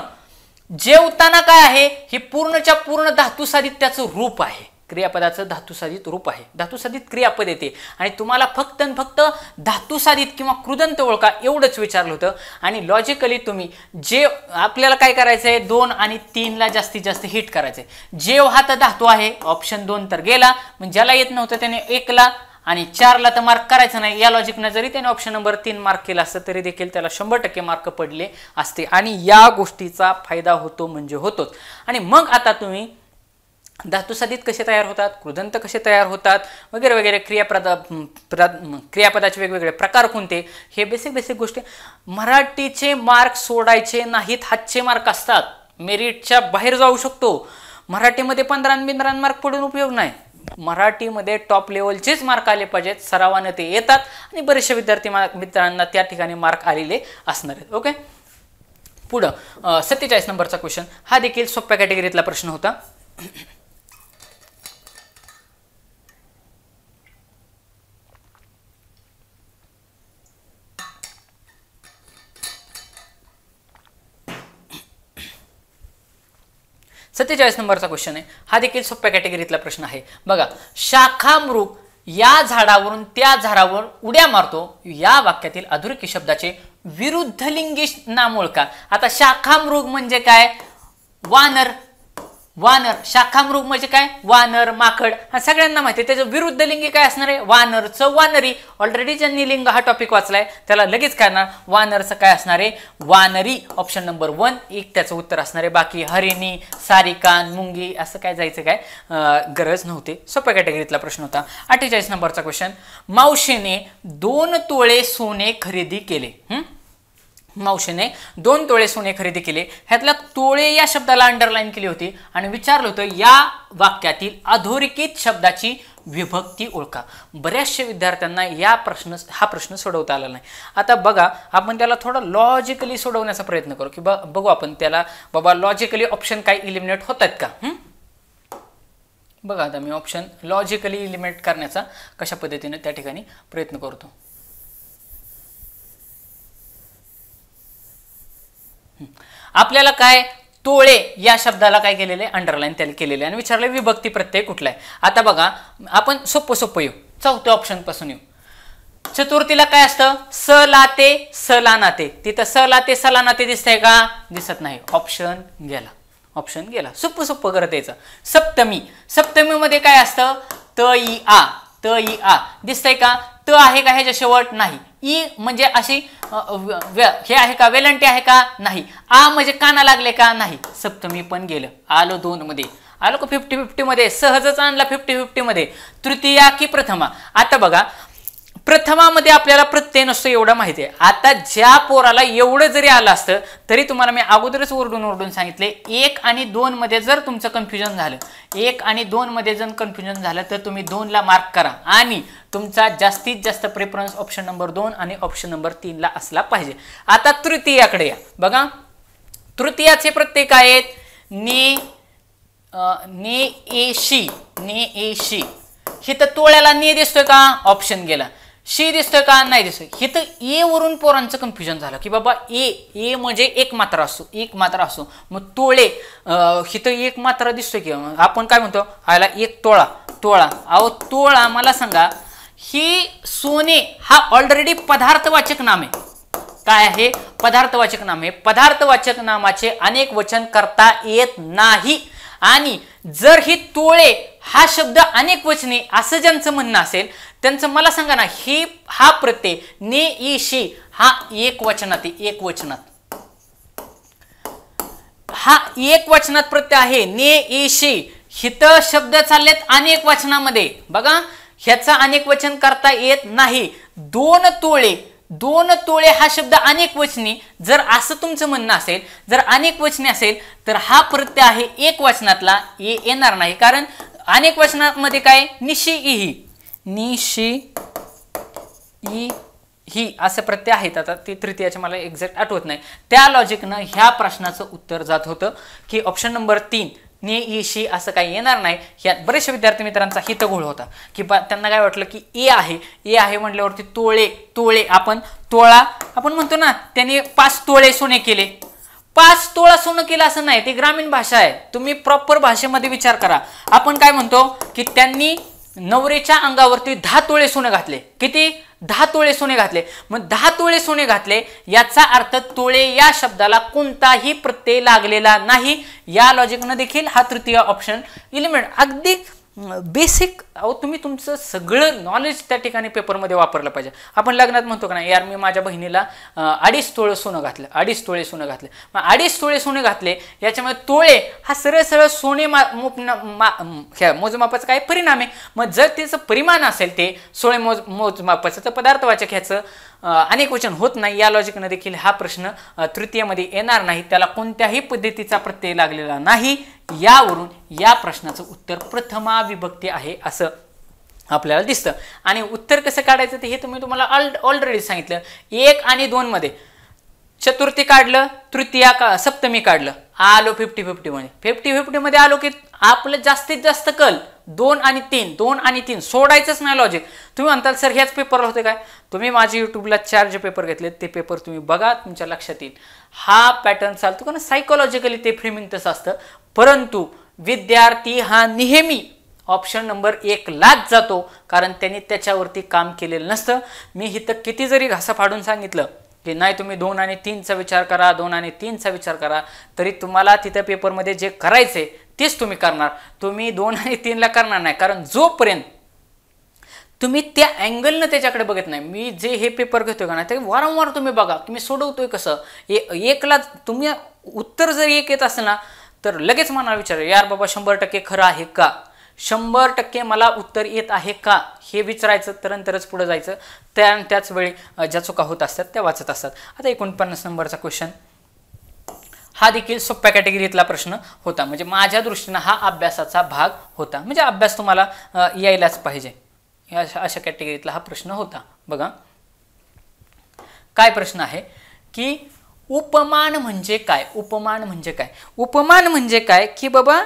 जेवताना काय आहे हे पूर्णच्या पूर्ण धातू साधित त्याचं रूप आहे. क्रियापदाचं धातू साधित रूप आहे. धातू साधित क्रियापद येते आणि तुम्हाला फक्त धातू साधित किंवा कृदंत ओळखा एवढंच विचारलं होतं. आणि लॉजिकली तुम्ही जे आपल्याला काय करायचं आहे 2 आणि 3 ला जास्तीत जास्त हिट करायचंय. जेव हा तर धातू आहे. ऑप्शन 2 तर गेला. म्हणजे ज्याला येत नव्हतं त्याने 1 ला आणि 4ला तर मार्क करायचं नाही. या लॉजिकने जरी त्याने ऑप्शन नंबर 3 मार्क केला असतं तरी देखील त्याला 100% मार्क पडले असते. आणि या गोष्टीचा फायदा होतो म्हणजे होतोच. आणि मग आता तुम्ही धातुसाधित कसे तयार होतात, कृदंत कसे तयार होतात वगैरे वगैरे, क्रियापदाचे वेगवेगळे प्रकार कोणते, हे बेसिक गोष्टी. मराठीचे मार्क सोडायचे नाहीत, हातचे मार्क असतात. मेरिटच्या बाहेर जाऊ शकतो. मराठीमध्ये 15 मार्क पडून उपयोग नाही. मराठीमध्ये टॉप लेवलचेच मार्क आले पाहिजेत. सरावाने ते येतात आणि बरेचसे विद्यार्थी मित्रांना त्या ठिकाणी मार्क आलेले असणार आहेत. ओके, पुढं 47 नंबरचा क्वेश्चन. हा देखील सोप्या कॅटेगरीतला प्रश्न होता. नंबरचा क्वेश्चन आहे. हा देखील सोप्या कॅटेगरीतला प्रश्न आहे. बघा, शाखामृग या झाडावरून त्या झाडावर उड्या मारतो या वाक्यातील अधोरेखित शब्दाचे विरुद्धलिंगी नाम ओळखा. आता शाखामृग म्हणजे काय? वानर. शाखामृग म्हणजे काय? वानर, माकड. हा सगळ्यांना माहिती आहे. त्याचं विरुद्ध लिंगी काय असणार आहे? वानरचं वानरी. ऑलरेडी ज्यांनी लिंग हा टॉपिक वाचलाय त्याला लगेच कळणार. वानरचं काय असणार आहे? वानरी. ऑप्शन नंबर 1 एक त्याचं उत्तर असणार आहे. बाकी हरिणी, सारिकान, मुंगी असं काय जायचं काय गरज नव्हती. सोप्या कॅटेगरीतला प्रश्न होता. 48 नंबरचा क्वेश्चन. मावशीने 2 तोळे सोने खरेदी केले. मावशीने 2 तोळे सोने खरेदी केले. ह्यातला तोळे या शब्दाला अंडरलाईन केली होती आणि विचारलं होतं या वाक्यातील अधोरेखित शब्दाची विभक्ती ओळखा. बऱ्याचशा विद्यार्थ्यांना हा प्रश्न सोडवता आला नाही. आता बघा, आपण त्याला थोडं लॉजिकली सोडवण्याचा प्रयत्न करू की बघू आपण त्याला बाबा लॉजिकली ऑप्शन काय इलिमिनेट होत आहेत का. बघा, आता मी ऑप्शन लॉजिकली इलिमिनेट करण्याचा कशा पद्धतीने त्या ठिकाणी प्रयत्न करतो. आपल्याला काय तोळे या शब्दाला काय केलेले? अंडरलाईन त्याला केलेले आणि विचारले विभक्ती प्रत्यय कुठला आहे. आता बघा, आपण सोपं येऊ. चौथ्या ऑप्शन पासून येऊ. चतुर्थीला काय असतं? सलाते, सलानाते. तिथं सलाते, सलानाते दिसतंय का? दिसत नाही. ऑप्शन गेला. सोपं करत यायचं. सप्तमीमध्ये काय असतं? तई आ. दिसतंय का? त आहे का ह्याच्या शेवट? नाही. ई म्हणजे अशी हे आहे का? वेलंटी आहे का? नाही. आ म्हणजे काना लागले का? नाही. सप्तमी पण गेलं. आलो 2 मध्ये. आलो का 50-50 मध्ये? सहजच आणला 50-50 मध्ये. तृतीया की प्रथमा? आता बघा, प्रथमामध्ये आपल्याला प्रत्यय नसतो एवढं माहिती आहे. आता ज्या पोराला एवढं जरी आलं असतं तरी तुम्हाला मी अगोदरच ओरडून सांगितले, 1 आणि 2 मध्ये जर तुमचं कन्फ्युजन झालं, 1 आणि 2 मध्ये जर कन्फ्युजन झालं तर तुम्ही 2ला मार्क करा आणि तुमचा जास्तीत जास्त प्रेफरन्स ऑप्शन नंबर 2 आणि ऑप्शन नंबर 3ला असला पाहिजे. आता तृतीयाकडे या. बघा, तृतीयाचे प्रत्यय काय आहेत? ने ए शी. हिथं तोळ्याला ने दिसतोय का? ऑप्शन गेला. शी दिसतोय का? नाही दिसतोय. हिथं ए वरून पोरांचं कन्फ्युजन झालं की बाबा ए म्हणजे एक मात्रा असतो. मग तोळे हिथं एक मात्रा दिसतोय की आपण काय म्हणतो? आयला 1 तोळा. अहो तोळा मला सांगा, ही सोने हा ऑलरेडी पदार्थवाचक नाम आहे. काय आहे? पदार्थवाचक नाम आहे. पदार्थवाचक नामाचे अनेक वचन करता येत नाही. आणि जर ही तोळे हा शब्द अनेक वचने असं ज्यांचं म्हणणं असेल त्यांचं मला सांगा ना, हा प्रत्यय ने ई शी हा एक वचनात हा एक वचनात प्रत्यय आहे. ने ई शी. हित शब्द चाललेत अनेक वचनामध्ये. बघा, ह्याचा अनेक वचन करता येत नाही. 2 तोळे हा शब्द अनेक वचनी जर असं तुमचं म्हणणं असेल, जर अनेक वचने असेल तर हा प्रत्यय आहे एक वचनातला, येणार नाही. कारण अनेक वचनामध्ये काय? निशी ही असं प्रत्यय आहेत. आता ते तृतीयाचे मला एक्झॅक्ट आठवत नाही. त्या लॉजिकनं ह्या प्रश्नाचं उत्तर जात होतं की ऑप्शन नंबर 3 ने ई शी असं काही येणार नाही. ह्या बरेचशा विद्यार्थी मित्रांचा हितगुळ होता की त्यांना काय वाटलं की ए आहे म्हटल्यावरती तोळे आपण म्हणतो ना, त्यांनी 5 तोळे सोने केले. 5 तोळा सोनं केलं असं नाही. ती ग्रामीण भाषा आहे. तुम्ही प्रॉपर भाषेमध्ये विचार करा. आपण काय म्हणतो की त्यांनी नवरीच्या अंगावरती 10 तोळे सोने घातले. किती? 10 तोळे सोने घातले. मग 10 तोळे सोने घातले याचा अर्थ तोळे या शब्दाला कोणताही प्रत्यय लागलेला नाही. या लॉजिकनं देखील हा तृतीय ऑप्शन इलिमिनेट. अगदी बेसिक तुम्ही तुमचं सगळं नॉलेज त्या ठिकाणी पेपरमध्ये वापरलं पाहिजे. आपण लग्नात म्हणतो का नाही, यार मी माझ्या बहिणीला 2.5 तोळे सोनं घातलं, 2.5 तोळे सोनं घातलं. मग 2.5 तोळे सोनं घातले, याच्यामध्ये तोळे हा सरळ सरळ सोने मोजमापाचा काय परिणाम आहे. मग जर त्याचं परिमाण असेल ते सोळे मोजमापाचं, तर पदार्थवाचक ह्याचं अनेक वचन होत नाही. या लॉजिकने देखील हा प्रश्न तृतीयमध्ये येणार नाही. त्याला कोणत्याही पद्धतीचा प्रत्यय लागलेला नाही. यावरून या प्रश्नाचं उत्तर प्रथमा विभक्ती आहे असं आपल्याला दिसतं. आणि उत्तर कसं काढायचं ते हे तुम्हाला ऑलरेडी सांगितलं. 1 आणि 2 मध्ये चतुर्थी काढलं, तृतीया सप्तमी काढलं, आलो 50-50 मध्ये. 50-50 मध्ये आलो की आपलं जास्तीत जास्त कल 2 आणि 3 सोडायचंच नाही लॉजिक. तुम्ही म्हणताल सर ह्याच पेपरला होते काय, तुम्ही माझे युट्यूबला 4 जे पेपर घेतले ते पेपर तुम्ही बघा, तुमच्या लक्षात येईल. हा पॅटर्न चालतो कारण सायकोलॉजिकली ते फ्रेमिंग तसं असतं. परंतु विद्यार्थी हा नेहमी ऑप्शन नंबर 1 लाच जातो, कारण त्यांनी त्याच्यावरती काम केलेलं नसतं. मी इथं किती जरी घासा फाडून सांगितलं की नाही तुम्ही 2 आणि 3चा विचार करा, 2 आणि 3चा विचार करा, तरी तुम्हाला तिथं पेपरमध्ये जे करायचे तेच तुम्ही करणार. तुम्ही 2 आणि 3ला करणार नाही, कारण जोपर्यंत तुम्ही त्या अँगलनं त्याच्याकडे बघत नाही. मी जे हे पेपर घेतोय का ना, ते वारंवार तुम्ही बघा की मी सोडवतोय कसं. 1ला तुम्ही उत्तर जर 1 येत असेल ना, तर लगेच मनाला विचार, यार बाबा 100% खरं आहे का, 100% मला उत्तर येत आहे का, हे विचारायचं. तरंतरच पुढे जायचं. त्याच वेळी ज्या चुका होत असतात त्या वाचत असतात. आता 49 नंबरचा क्वेश्चन हा देखील सोप्या कॅटेगरीतला प्रश्न होता. म्हणजे माझ्या दृष्टीनं हा अभ्यासाचा भाग होता. म्हणजे अभ्यास तुम्हाला यायलाच पाहिजे, अशा कॅटेगरीतला हा प्रश्न होता. बघा काय प्रश्न आहे की उपमान म्हणजे काय. उपमान म्हणजे काय. उपमान म्हणजे काय की बाबा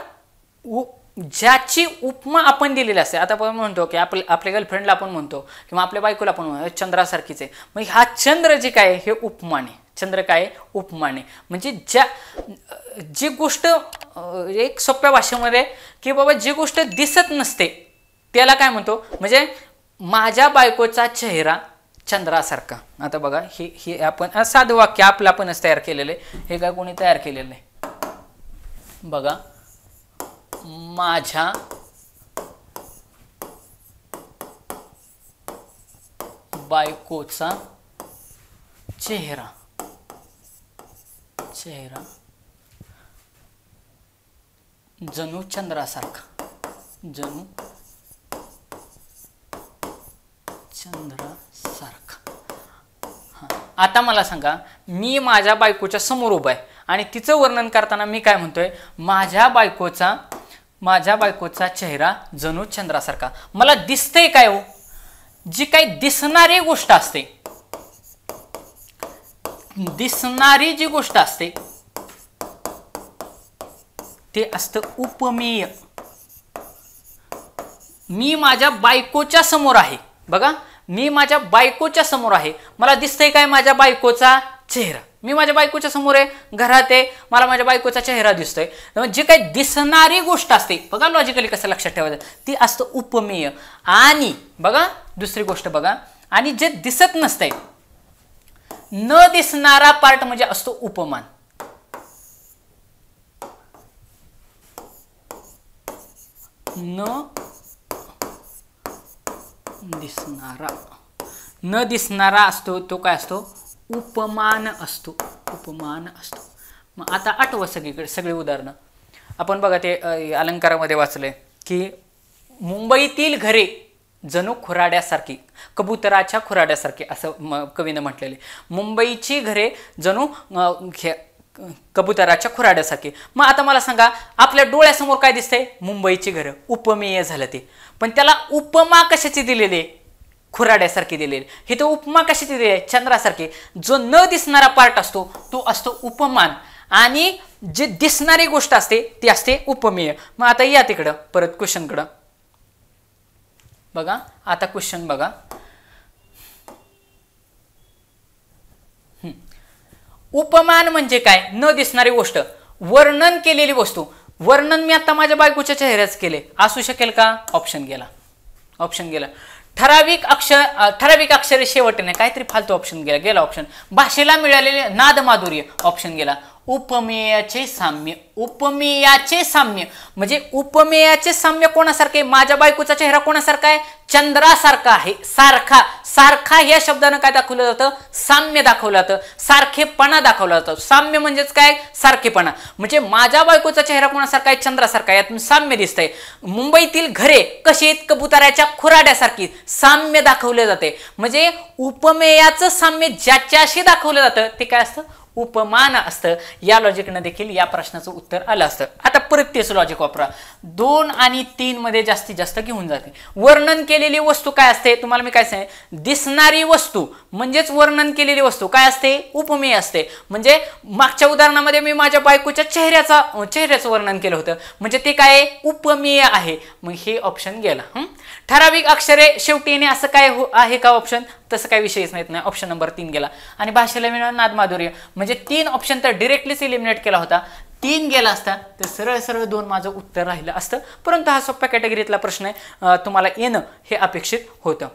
ज्याची उपमा आपण दिलेली असते. आता आपण म्हणतो की आपल्या गर्लफ्रेंडला आपण म्हणतो किंवा आपल्या बायकोला आपण म्हणतो चंद्रासारखीच आहे. मग हा चंद्र जे काय हे उपमान आहे. चंद्र काय उपमान आहे. म्हणजे जी गोष्ट एक सोप्या भाषेमध्ये की बाबा जी गोष्ट दिसत नसते त्याला काय म्हणतो. म्हणजे माझ्या बायकोचा चेहरा चंद्रासारखा. आता बघा हे आपण साधं वाक्य आपलं आपणच तयार केलेलं आहे, हे काय कोणी तयार केलेलं नाही. बघा माझ्या बायकोचा चेहरा जणू चंद्रासारखा, जणू चंद्रासारखा. आता मला सांगा, मी माझ्या बायकोच्या समोर उभा आहे आणि तिचं वर्णन करताना मी काय म्हणतोय, माझ्या बायकोचा चेहरा जणू चंद्रासारखा. मला दिसतंय काय हो, जी काही दिसणारी गोष्ट असते, दिसणारी जी गोष्ट असते ते असतं उपमेय. मी माझ्या बायकोच्या समोर आहे. बघा मी माझ्या बायकोच्या समोर आहे, मला दिसतंय काय, माझ्या बायकोचा चेहरा. मी माझ्या बायकोच्या समोर आहे, घरात आहे, मला माझ्या बायकोचा चेहरा दिसतोय. जी काही दिसणारी गोष्ट असते, बघा लॉजिकली कसं लक्षात ठेवायचं, ती असतं उपमेय. आणि बघा दुसरी गोष्ट बघा, आणि जे दिसत नसतंय, न दिसणारा पार्ट म्हणजे असतो उपमान. न दिसणारा असतो तो काय असतो, उपमान असतो. उपमान असतो. मग आता आठवा सगळे उदाहरणं आपण बघा. ते अलंकारामध्ये वाचलंय की मुंबईतील घरे जणू खुराड्यासारखी, कबुतराच्या खुराड्यासारखी असं कवीनं म्हटलेले. मुंबईची घरे जणू कबुतराच्या खुराड्यासारखी. मग आता मला सांगा, आपल्या डोळ्यासमोर काय दिसतंय, मुंबईची घरं. उपमेय झालं ते. पण त्याला उपमा कशाची दिलेली, खुराड्यासारखी दिलेली. हे तर उपमा कशाची दिलेली आहे, चंद्रासारखी. जो न दिसणारा पार्ट असतो तो असतो उपमान, आणि जे दिसणारी गोष्ट असते ती असते उपमेय. मग आता या तिकडं परत क्वेश्चनकडं बघा. आता क्वेश्चन बघा, उपमान म्हणजे काय, न दिसणारी गोष्ट, वर्णन केलेली वस्तू. वर्णन मी आता माझ्या बायकोच्या चेहऱ्याच केले, असू शकेल का, ऑप्शन गेला. ठराविक अक्षरे शेवटने, काहीतरी फालतू ऑप्शन गेला. ऑप्शन भाषेला मिळालेले नाद माधुर्य, ऑप्शन गेला. उपमेयाचे साम्य. उपमेयाचे साम्य म्हणजे उपमेयाचे साम्य कोणासारखे? माझ्या बायकोचा चेहरा कोणासारखा आहे? चंद्रासारखा आहे. सारखा. सारखा या शब्दानं काय दाखवलं जातं? साम्य दाखवलं जातं. सारखेपणा दाखवला जातो. साम्य म्हणजेच काय? सारखेपणा. म्हणजे माझ्या बायकोचा चेहरा कोणासारखा आहे? चंद्रासारखा. यातून साम्य दिसतंय. मुंबईतील घरे कशी आहेत? कबुतराच्या खुराड्यासारखी. साम्य दाखवले जाते. म्हणजे उपमेयाचं साम्य ज्याच्याशी दाखवलं जातं ते काय असतं? उपमान असतं. या लॉजिकनं देखील या प्रश्नाचं उत्तर आलं असतं. आता परत तेच लॉजिक वापरा. 2 आणि 3 मध्ये जास्तीत जास्त घेऊन जाते. वर्णन केलेली वस्तू काय असते? तुम्हाला मी काय सांगितलं? दिसणारी वस्तू म्हणजेच वर्णन केलेली वस्तू काय असते? उपमेय असते. म्हणजे मागच्या उदाहरणामध्ये मी माझ्या बायकोच्या चेहऱ्याचं वर्णन केलं होतं. म्हणजे ते काय? उपमेय आहे. मग हे ऑप्शन गेलं. ठराविक अक्षरे शेवटी येणे असं काय आहे का ऑप्शन? तसं काही विषयच नाहीत नाही. ऑप्शन नंबर 3 गेला. आणि भाषेला मिळणार नादमाधुर्य म्हणजे 3 ऑप्शन तर डिरेक्टलीच इलिमिनेट केला होता. 3 गेला असता तर सरळ सरळ 2 माझं उत्तर राहिलं असतं. परंतु हा सोप्या कॅटेगरीतला प्रश्न आहे. तुम्हाला येणं हे अपेक्षित होतं.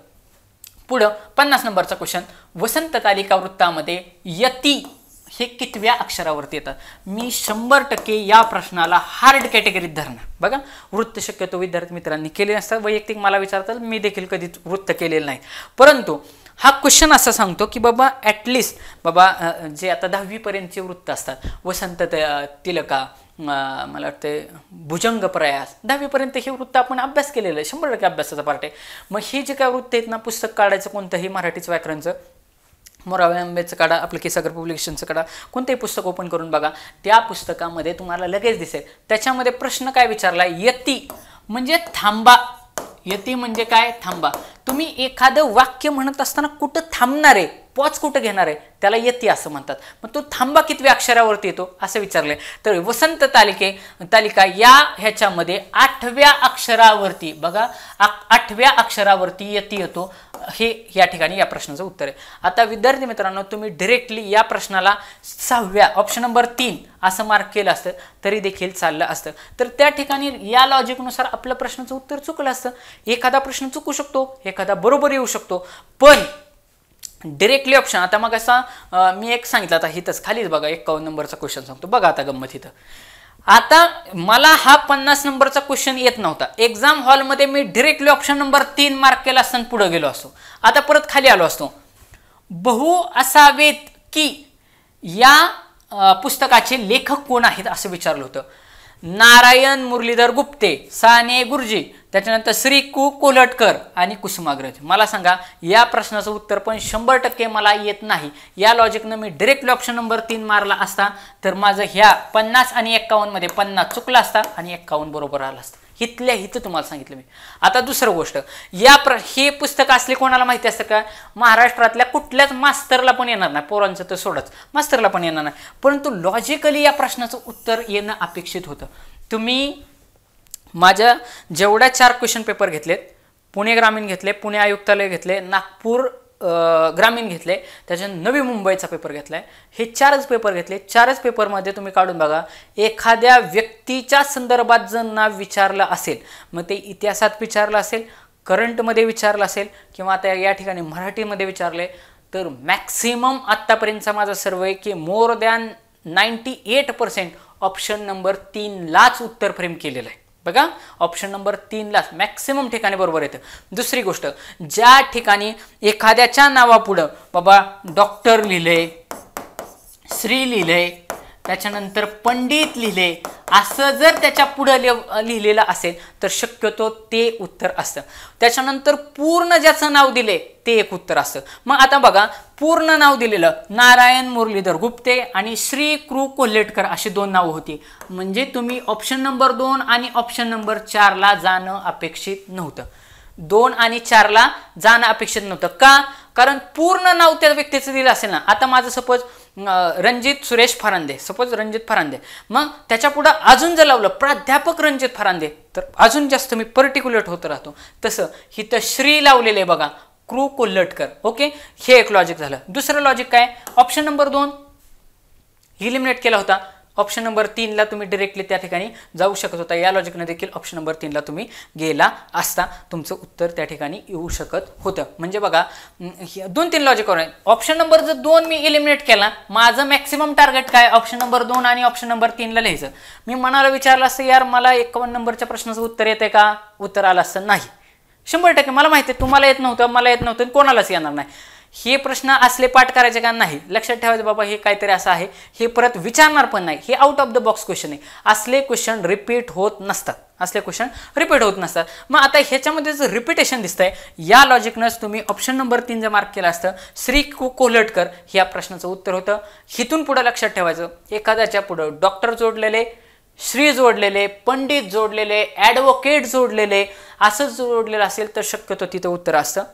पुढं 50 नंबरचा क्वेश्चन. वसंत तालिका वृत्तामध्ये यती हे कितव्या अक्षरावरती येतात? मी 100% या प्रश्नाला हार्ड कॅटेगरीत धरणार. बघा, वृत्त शक्यतो विद्यार्थी मित्रांनी केले नसतात. वैयक्तिक मला विचारतात, मी देखील कधीच वृत्त केलेलं नाही. परंतु हा क्वेश्चन असं सांगतो की बाबा ॲटलिस्ट बाबा जे आता 10वी पर्यंतचे वृत्त असतात, वसंत तिलका, मला वाटते भुजंग प्रयास, 10वी पर्यंत हे वृत्त आपण अभ्यास केलेलं आहे. 100% अभ्यासाचा पार्ट आहे. मग हे जे काय वृत्त आहेत ना, पुस्तक काढायचं कोणतंही मराठीचं व्याकरणचं, मोरावळे आंबेचं काढा, आपलं केसागर पब्लिकेशनचं काढा, कोणतेही पुस्तक ओपन करून बघा. त्या पुस्तकामध्ये तुम्हाला लगेच दिसेल. त्याच्यामध्ये प्रश्न काय विचारला? यती म्हणजे थांबा. यती म्हणजे काय? थांबा. तुम्ही एखादं वाक्य म्हणत असताना कुठं थांबणार आहे, पॉज कुठं घेणार आहे, त्याला यती असं म्हणतात. मग तो थांबा कितव्या अक्षरावरती येतो असं विचारलंय. तर वसंत तालिका या ह्याच्यामध्ये 8व्या अक्षरावरती, बघा 8व्या अक्षरावरती यती येतो. हे या ठिकाणी या प्रश्नाचं उत्तर आहे. आता विद्यार्थी मित्रांनो, तुम्ही डायरेक्टली या प्रश्नाला 6व्या ऑप्शन नंबर 3 असं मार्क केलं असतं तरी देखील चाललं असतं. तर त्या ठिकाणी या लॉजिकनुसार आपल्या प्रश्नाचं उत्तर चुकलं असतं. एखादा प्रश्न चुकू शकतो, एखादा बरोबर येऊ शकतो. पण डायरेक्टली ऑप्शन, आता मग असा मी एक सांगितलं, आता हिथंच खालीच बघा 51 नंबरचा क्वेश्चन सांगतो. बघा आता गंमत इथं. आता मला हा 50 नंबरचा क्वेश्चन येत नव्हता. एक्झाम हॉलमध्ये मी डायरेक्टली ऑप्शन नंबर 3 मार्क केला असताना पुढे गेलो असतो. आता परत खाली आलो असतो. बहु असावेत की या पुस्तकाचे लेखक कोण आहेत असं विचारलं होतं. नारायण मुरलीधर गुप्ते, साने गुरुजी, त्याच्यानंतर श्री कु कोल्हटकर आणि कुसुमाग्रज. मला सांगा, या प्रश्नाचं उत्तर पण 100% मला येत नाही. या लॉजिकनं मी डायरेक्टली ऑप्शन नंबर 3 मारला असता तर माझं ह्या 50 आणि 51 मध्ये 50 चुकला असता आणि 51 बरोबर आला असता. इथल्या इथं तुम्हाला सांगितलं मी. आता दुसरं गोष्ट, हे पुस्तक असले कोणाला माहिती असतं का? महाराष्ट्रातल्या कुठल्याच मास्तरला पण येणार नाही. पोरांचं तर सोडच, मास्तरला पण येणार नाही. परंतु लॉजिकली या प्रश्नाचं उत्तर येणं अपेक्षित होतं. तुम्ही माझ्या जेवढ्या 4 क्वेश्चन पेपर घेतलेत, पुणे ग्रामीण घेतले, पुणे आयुक्तालय घेतले, नागपूर ग्रामीण घेतले, त्याच्यात नवी मुंबईचा पेपर घेतलाय, हे 4च पेपर घेतले. 4च पेपरमध्ये तुम्ही काढून बघा, एखाद्या व्यक्तीच्या संदर्भात जर नाव विचारलं असेल, मग ते इतिहासात विचारलं असेल, करंटमध्ये विचारलं असेल, किंवा आता या ठिकाणी मराठीमध्ये विचारले, तर मॅक्सिमम आत्तापर्यंतचा माझा सर्वे की मोर दॅन 98% ऑप्शन नंबर 3 लाच उत्तर फ्रेम केलेलं आहे. बघा, ऑप्शन नंबर 3 लाच मॅक्सिमम ठिकाणी बरोबर येतं. दुसरी गोष्ट, ज्या ठिकाणी एखाद्याच्या नावापुढं बाबा डॉक्टर लिहिले, श्री लिहिले, त्याच्यानंतर पंडित लिहिले, असं जर त्याच्या पुढं लिहिलेलं असेल तर शक्यतो ते उत्तर असतं. त्याच्यानंतर पूर्ण ज्याचं नाव दिले ते एक उत्तर असतं. मग आता बघा, पूर्ण नाव दिलेलं नारायण मुरलीधर गुप्ते आणि श्री कृ कोल्हटकर अशी 2 नावं होती. म्हणजे तुम्ही ऑप्शन नंबर 2 आणि ऑप्शन नंबर 4 ला जाणं अपेक्षित नव्हतं. 2 आणि 4 ला जाणं अपेक्षित नव्हतं. का? कारण पूर्ण नाव त्या व्यक्तीचं दिलं असेल ना. आता माझं सपोज रणजित सुरेश फरांदे, सपोज रणजित फरांदे, मग त्याच्या पुढं अजून जर लावलं प्राध्यापक रणजित फरांदे तर अजून जास्त मी पर्टिक्युलेट होत राहतो. तसं हिथं श्री लावलेले बघा, कृ कोल्हटकर. ओके, हे एक लॉजिक झालं. दुसरं लॉजिक काय? ऑप्शन नंबर 2 इलिमिनेट केला होता. ऑप्शन नंबर 3ला तुम्ही डायरेक्टली त्या ठिकाणी जाऊ शकत होता. या लॉजिकने देखील ऑप्शन नंबर 3ला तुम्ही गेला असता तुमचं उत्तर त्या ठिकाणी येऊ शकत होतं. म्हणजे बघा 2-3 लॉजिकवर आहे. ऑप्शन नंबर जर 2 मी एलिमिनेट केला, माझं मॅक्सिमम टार्गेट काय ऑप्शन नंबर 2 आणि ऑप्शन नंबर 3ला लिहायचं. मी मनाला विचारलं असतं यार मला 51 नंबरच्या प्रश्नाचं उत्तर येते का, उत्तर आलं असतं नाही. 100% मला माहिती आहे तुम्हाला येत नव्हतं, मला येत नव्हतं, कोणालाच येणार नाही. हे प्रश्न असले पाठ करायचे का नाही, लक्षात ठेवायचं बाबा हे काहीतरी असं आहे, हे परत विचारणार पण नाही. हे out of the box question आहे. असले क्वेश्चन रिपीट होत नसतात, असले क्वेश्चन रिपीट होत नसतात. मग आता ह्याच्यामध्ये जर रिपिटेशन दिसतंय, या लॉजिकनंच तुम्ही ऑप्शन नंबर 3 जर मार्क केला असतं श्री कोल्हटकर ह्या प्रश्नाचं उत्तर होतं. हिथून पुढे लक्षात ठेवायचं एखाद्याच्या पुढं डॉक्टर जोडलेले, श्री जोडलेले, पंडित जोडलेले, ॲडव्होकेट जोडलेले असं जोडलेलं असेल तर शक्यतो तिथं उत्तर असतं.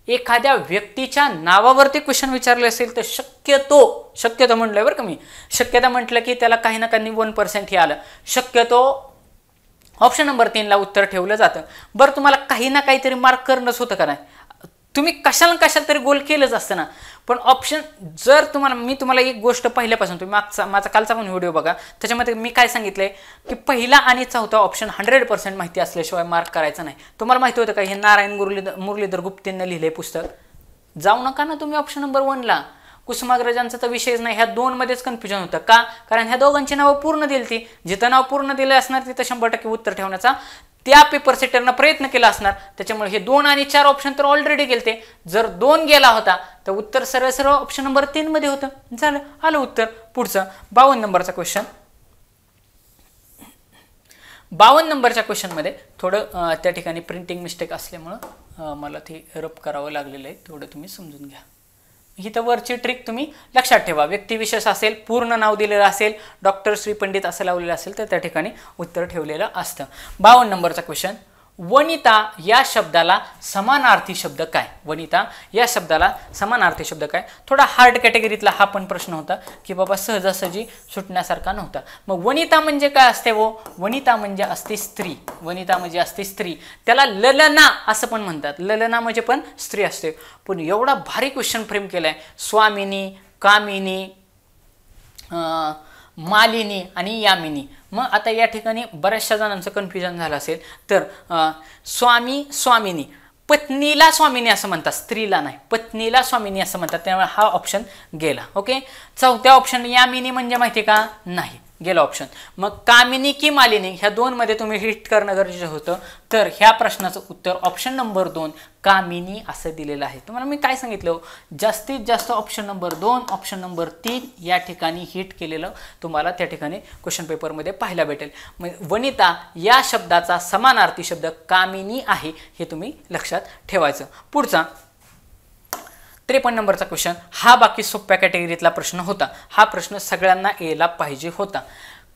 एखाद्या व्यक्तीच्या नावावरती क्वेश्चन विचारले असेल तर शक्यतो म्हटलंय बरं का मी, शक्यता म्हटलं की त्याला काही ना काही 1% हे आलं, शक्यतो ऑप्शन नंबर 3ला उत्तर ठेवलं जातं. बरं तुम्हाला काही ना काहीतरी मार्क करणंच होतं का नाही, तुम्ही कशाला तरी गोल केलंच असतं ना. पण ऑप्शन जर मी तुम्हाला एक गोष्ट पहिल्यापासून तुम्ही माझा कालचा पण व्हिडिओ बघा, त्याच्यामध्ये मी काय सांगितलंय की पहिला आणि चौथा ऑप्शन 100% माहिती असल्याशिवाय मार्क करायचं नाही. तुम्हाला माहिती होतं का हे नारायण मुरलीधर गुप्तेंनी लिहिलंय पुस्तक. जाऊ नका ना तुम्ही ऑप्शन नंबर 1ला. कुसुमाग्रजांचा तर विषयच नाही, ह्या 2 मध्येच कन्फ्युजन होतं का, कारण ह्या दोघांची नावं पूर्ण दिली, जिथं नाव पूर्ण दिलं असणार तिथं 100% उत्तर ठेवण्याचा त्या पेपर सेटरनं प्रयत्न केला असणार. त्याच्यामुळे हे 2 आणि 4 ऑप्शन तर ऑलरेडी गेलते. जर 2 गेला होता तर उत्तर सरळ ऑप्शन नंबर 3 मध्ये होतं. झालं, आलं उत्तर. पुढचं 52 नंबरचा क्वेश्चन. 52 नंबरच्या क्वेश्चनमध्ये थोडं त्या ठिकाणी प्रिंटिंग मिस्टेक असल्यामुळं मला ते रब करावं लागलेलं आहे, थोडं तुम्ही समजून घ्या. ही तर वरची ट्रिक तुम्ही लक्षात ठेवा. व्यक्तिविशेष असेल, पूर्ण नाव दिलेलं असेल, डॉक्टर श्री पंडित असं लावलेलं असेल तर त्या ठिकाणी उत्तर ठेवलेलं असतं. 52 नंबरचा क्वेश्चन. वनिता या शब्दाला समानार्थी शब्द काय? वनिता या शब्दाला समानार्थी शब्द काय? थोडा हार्ड कॅटेगरीतला हा पण प्रश्न होता की बाबा सहजासहजी सुटण्यासारखा नव्हता. मग वनिता म्हणजे काय असते हो? वनिता म्हणजे असते स्त्री. वनिता म्हणजे असते स्त्री. त्याला ललना असं पण म्हणतात. ललना म्हणजे पण स्त्री असते. पण एवढा भारी क्वेश्चन फ्रेम केलाय. स्वामिनी, कामिनी, मालिनी आणि यामिनी. मग आता या ठिकाणी बऱ्याचशा जणांचं कन्फ्युजन झालं असेल तर स्वामी, स्वामिनी, पत्नीला स्वामिनी असं म्हणतात, स्त्रीला नाही, पत्नीला स्वामिनी असं म्हणतात, त्यामुळे हा ऑप्शन गेला. ओके. चौथ्या ऑप्शन यामिनी म्हणजे माहिती का? नाही, गेला ऑप्शन. मग कामिनी की मालिनी ह्या 2 मध्ये तुम्ही हिट करणं गरजेचं होतं. तर ह्या प्रश्नाचं उत्तर ऑप्शन नंबर 2 कामिनी असं दिलेलं आहे. तुम्हाला मी काय सांगितलं, जास्तीत जास्त ऑप्शन नंबर 2, ऑप्शन नंबर 3 या ठिकाणी हिट केलेलं तुम्हाला त्या ठिकाणी क्वेश्चन पेपरमध्ये पाहायला भेटेल. वनिता या शब्दाचा समानार्थी शब्द कामिनी आहे, हे तुम्ही लक्षात ठेवायचं. पुढचा 53 नंबरचा क्वेश्चन. हा बाकी सोप्या कॅटेगरीतला प्रश्न होता. हा प्रश्न सगळ्यांना यायला पाहिजे होता.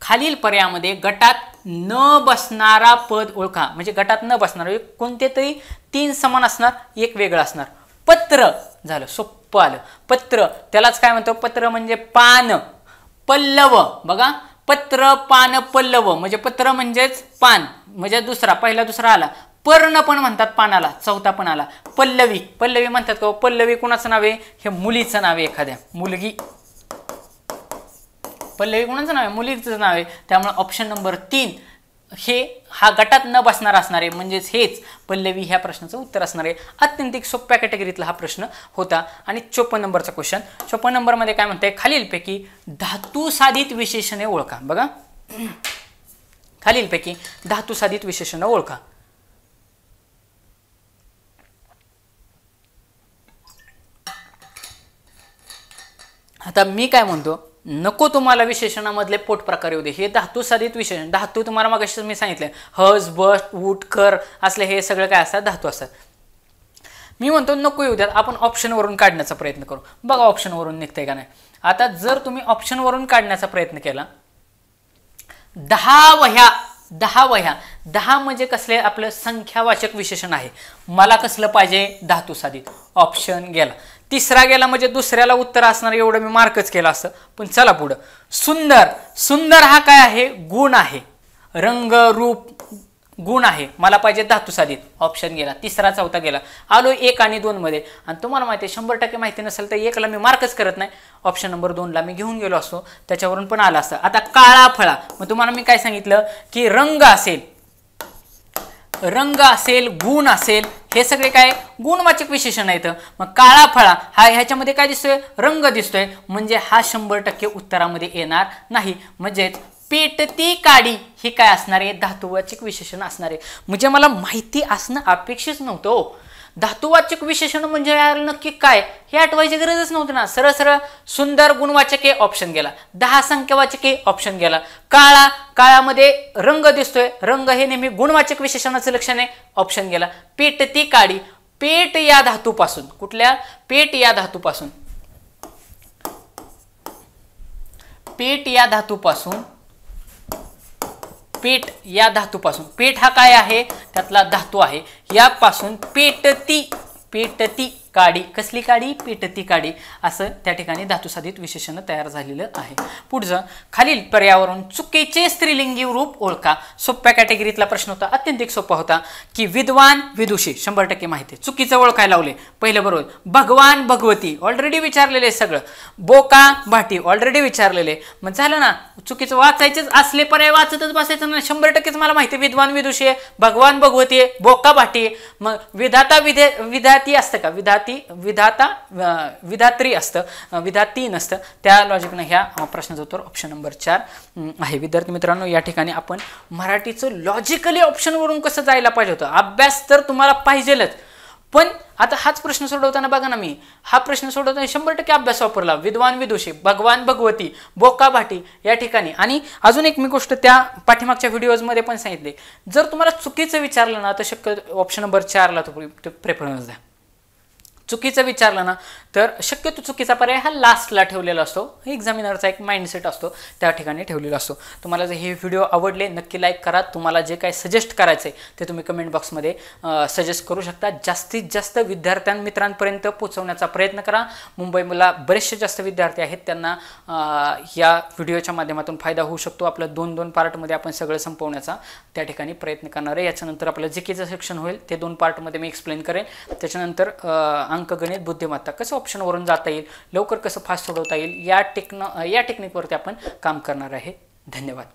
खालील पर्यायामध्ये गटात न बसणारा पद ओळखा. म्हणजे गटात न बसणारा कोणते तरी 3 समान असणार, एक वेगळं असणार. पत्र झालं, सोपं आलं. पत्र त्यालाच काय म्हणतो? पत्र म्हणजे पान. पल्लव बघा, पत्र, पान, पल्लव म्हणजे पत्र म्हणजेच पान, म्हणजे दुसरा, पहिला दुसरा आला. पर्ण पण म्हणतात पानाला, चौथा पण आला. पल्लवी, पल्लवी म्हणतात का? पल्लवी कोणाचं नाव आहे? हे मुलीचं नाव आहे, एखाद्या मुलगी. पल्लवी कोणाचं नाव आहे? मुलीचं नाव आहे. त्यामुळे ऑप्शन नंबर 3 हे हा गटात न बसणार असणार आहे, म्हणजेच हेच पल्लवी ह्या प्रश्नाचं उत्तर असणार आहे. अत्यंत सोप्या कॅटेगरीतला हा प्रश्न होता. आणि 54 नंबरचा क्वेश्चन. 54 नंबरमध्ये काय म्हणतंय? खालीलपैकी धातू साधित विशेषणे ओळखा. बघा, खालीलपैकी धातू साधित विशेषणे ओळखा. आता मी काय म्हणतो, नको तुम्हाला विशेषणामधले पोट प्रकार येऊ दे. हे धातू साधित विशेषण. धातू तुम्हाला मगाशी मी सांगितलं, हस, बस, उठ, कर असले हे सगळं काय असतात? धातू असतात. मी म्हणतो नको येऊ द्यात, आपण ऑप्शनवरून काढण्याचा प्रयत्न करू. बघा ऑप्शनवरून निघतंय का नाही. आता जर तुम्ही ऑप्शनवरून काढण्याचा प्रयत्न केला, 10 वह्या, 10 वह्या, 10 म्हणजे कसले? आपलं संख्यावाचक विशेषण आहे. मला कसलं पाहिजे? धातू साधित. ऑप्शन गेला. तिसरा गेला म्हणजे दुसऱ्याला उत्तर असणार, एवढं मी मार्कच केलं असतं. पण चला पुढं. सुंदर. सुंदर हा काय आहे? गुण आहे. रंग, रूप, गुण आहे, मला पाहिजे धातू साधित, ऑप्शन गेला, तिसरा चौथा गेला, आलो 1 आणि 2 मध्ये. आणि तुम्हाला माहिती आहे 100% माहिती नसेल तर 1ला मी मार्कच करत नाही, ऑप्शन नंबर 2ला मी घेऊन गेलो असतो, त्याच्यावरून पण आला असतं. आता काळा फळा, मग तुम्हाला मी काय सांगितलं की रंग असेल, गुण असेल, हे सगळे काय गुणवाचक विशेषण आहेत. मग काळा फळा हा ह्याच्यामध्ये काय दिसतोय, रंग दिसतोय, म्हणजे हा 100% उत्तरामध्ये येणार नाही. म्हणजेच पेटती काडी ही काय असणार आहे, धातुवाचक विशेषण असणार आहे. म्हणजे मला माहिती असणं अपेक्षित नव्हतं. धातुवाचक विशेषण म्हणजे यार नक्की काय हे आठवायची गरजच नव्हती ना. सरळ सरळ सुंदर गुणवाचके ऑप्शन गेला, 10 संख्यावाचके ऑप्शन गेला, काळा, काळामध्ये रंग दिसतोय, रंग हे नेहमी गुणवाचक विशेषणाचं लक्षण आहे, ऑप्शन गेला. पेटती काडी, पेट या धातूपासून, कुठल्या, पेट या धातूपासून, पेट या धातूपासून, पेट या धातूपासून, पेट हा काय आहे, त्यातला धातू आहे, यापासून पेटती काडी, कसली काडी, पेटती काडी, असं त्या ठिकाणी धातुसाधित विशेषण तयार झालेलं आहे. पुढचं, खालील पर्यावरण चुकीचे स्त्रीलिंगी रूप ओळखा. सोप्या कॅटेगरीतला प्रश्न होता, अत्यंत सोपा होता की विद्वान विदुषी, 100% माहिती, चुकीचं ओळखायला लावले. पहिलं बरोबर, भगवान भगवती ऑलरेडी विचारलेले सगळं, बोका भाटी ऑलरेडी विचारलेले, मग झालं ना. चुकीचं वाचायचेच असले पर्याय वाचतच बसायचं ना. 100%च मला माहिती, विद्वान विदुषी आहे, भगवान भगवती आहे, बोका भाटी आहे. मग विधाता विधाती असतं का, विधाता विधात्री असतं, विधाती नसतं. त्या लॉजिकनं ह्या प्रश्नाचं उत्तर ऑप्शन नंबर 4 आहे. विद्यार्थी मित्रांनो, या ठिकाणी आपण मराठीचं लॉजिकली ऑप्शनवरून कसं जायला पाहिजे होतं. अभ्यास तर तुम्हाला पाहिजेलच, पण आता हाच प्रश्न सोडवताना बघा ना, मी हा प्रश्न सोडवताना 100% अभ्यास वापरला. विद्वान विदुषी, भगवान भगवती, बोका भाटी या ठिकाणी. आणि अजून एक मी गोष्ट त्या पाठीमागच्या व्हिडिओजमध्ये पण सांगितले, जर तुम्हाला चुकीचं विचारलं ना तर शक्य ऑप्शन नंबर 4ला तो प्रेफरन्स द्या. चुकीचं विचारलं ना तर शक्यतो चुकीचा पर्याय हा लास्टला ठेवलेला असतो. एक्झामिनरचा एक माइंडसेट असतो, त्या ठिकाणी ठेवलेला असतो. तुम्हाला जर हे व्हिडिओ आवडले नक्की लाईक करा. तुम्हाला जे काय सजेस्ट करायचं आहे ते तुम्ही कमेंट बॉक्समध्ये सजेस्ट करू शकता. जास्तीत जास्त मित्रांपर्यंत पोहोचवण्याचा प्रयत्न करा. मुंबईला बरेचसे जास्त विद्यार्थी आहेत, त्यांना या व्हिडिओच्या माध्यमातून फायदा होऊ शकतो. आपलं 2-2 पार्टमध्ये आपण सगळं संपवण्याचा त्या ठिकाणी प्रयत्न करणार आहे. याच्यानंतर आपलं जीकेचं सेक्शन होईल, ते 2 पार्टमध्ये मी एक्सप्लेन करेन. त्याच्यानंतर अंकगणित, बुद्धिमत्ता, कसं ऑप्शनवरून जाता येईल, लवकर कसं फास्ट सोडवता येईल, या टेक्निकवरती आपण काम करणार आहे. धन्यवाद.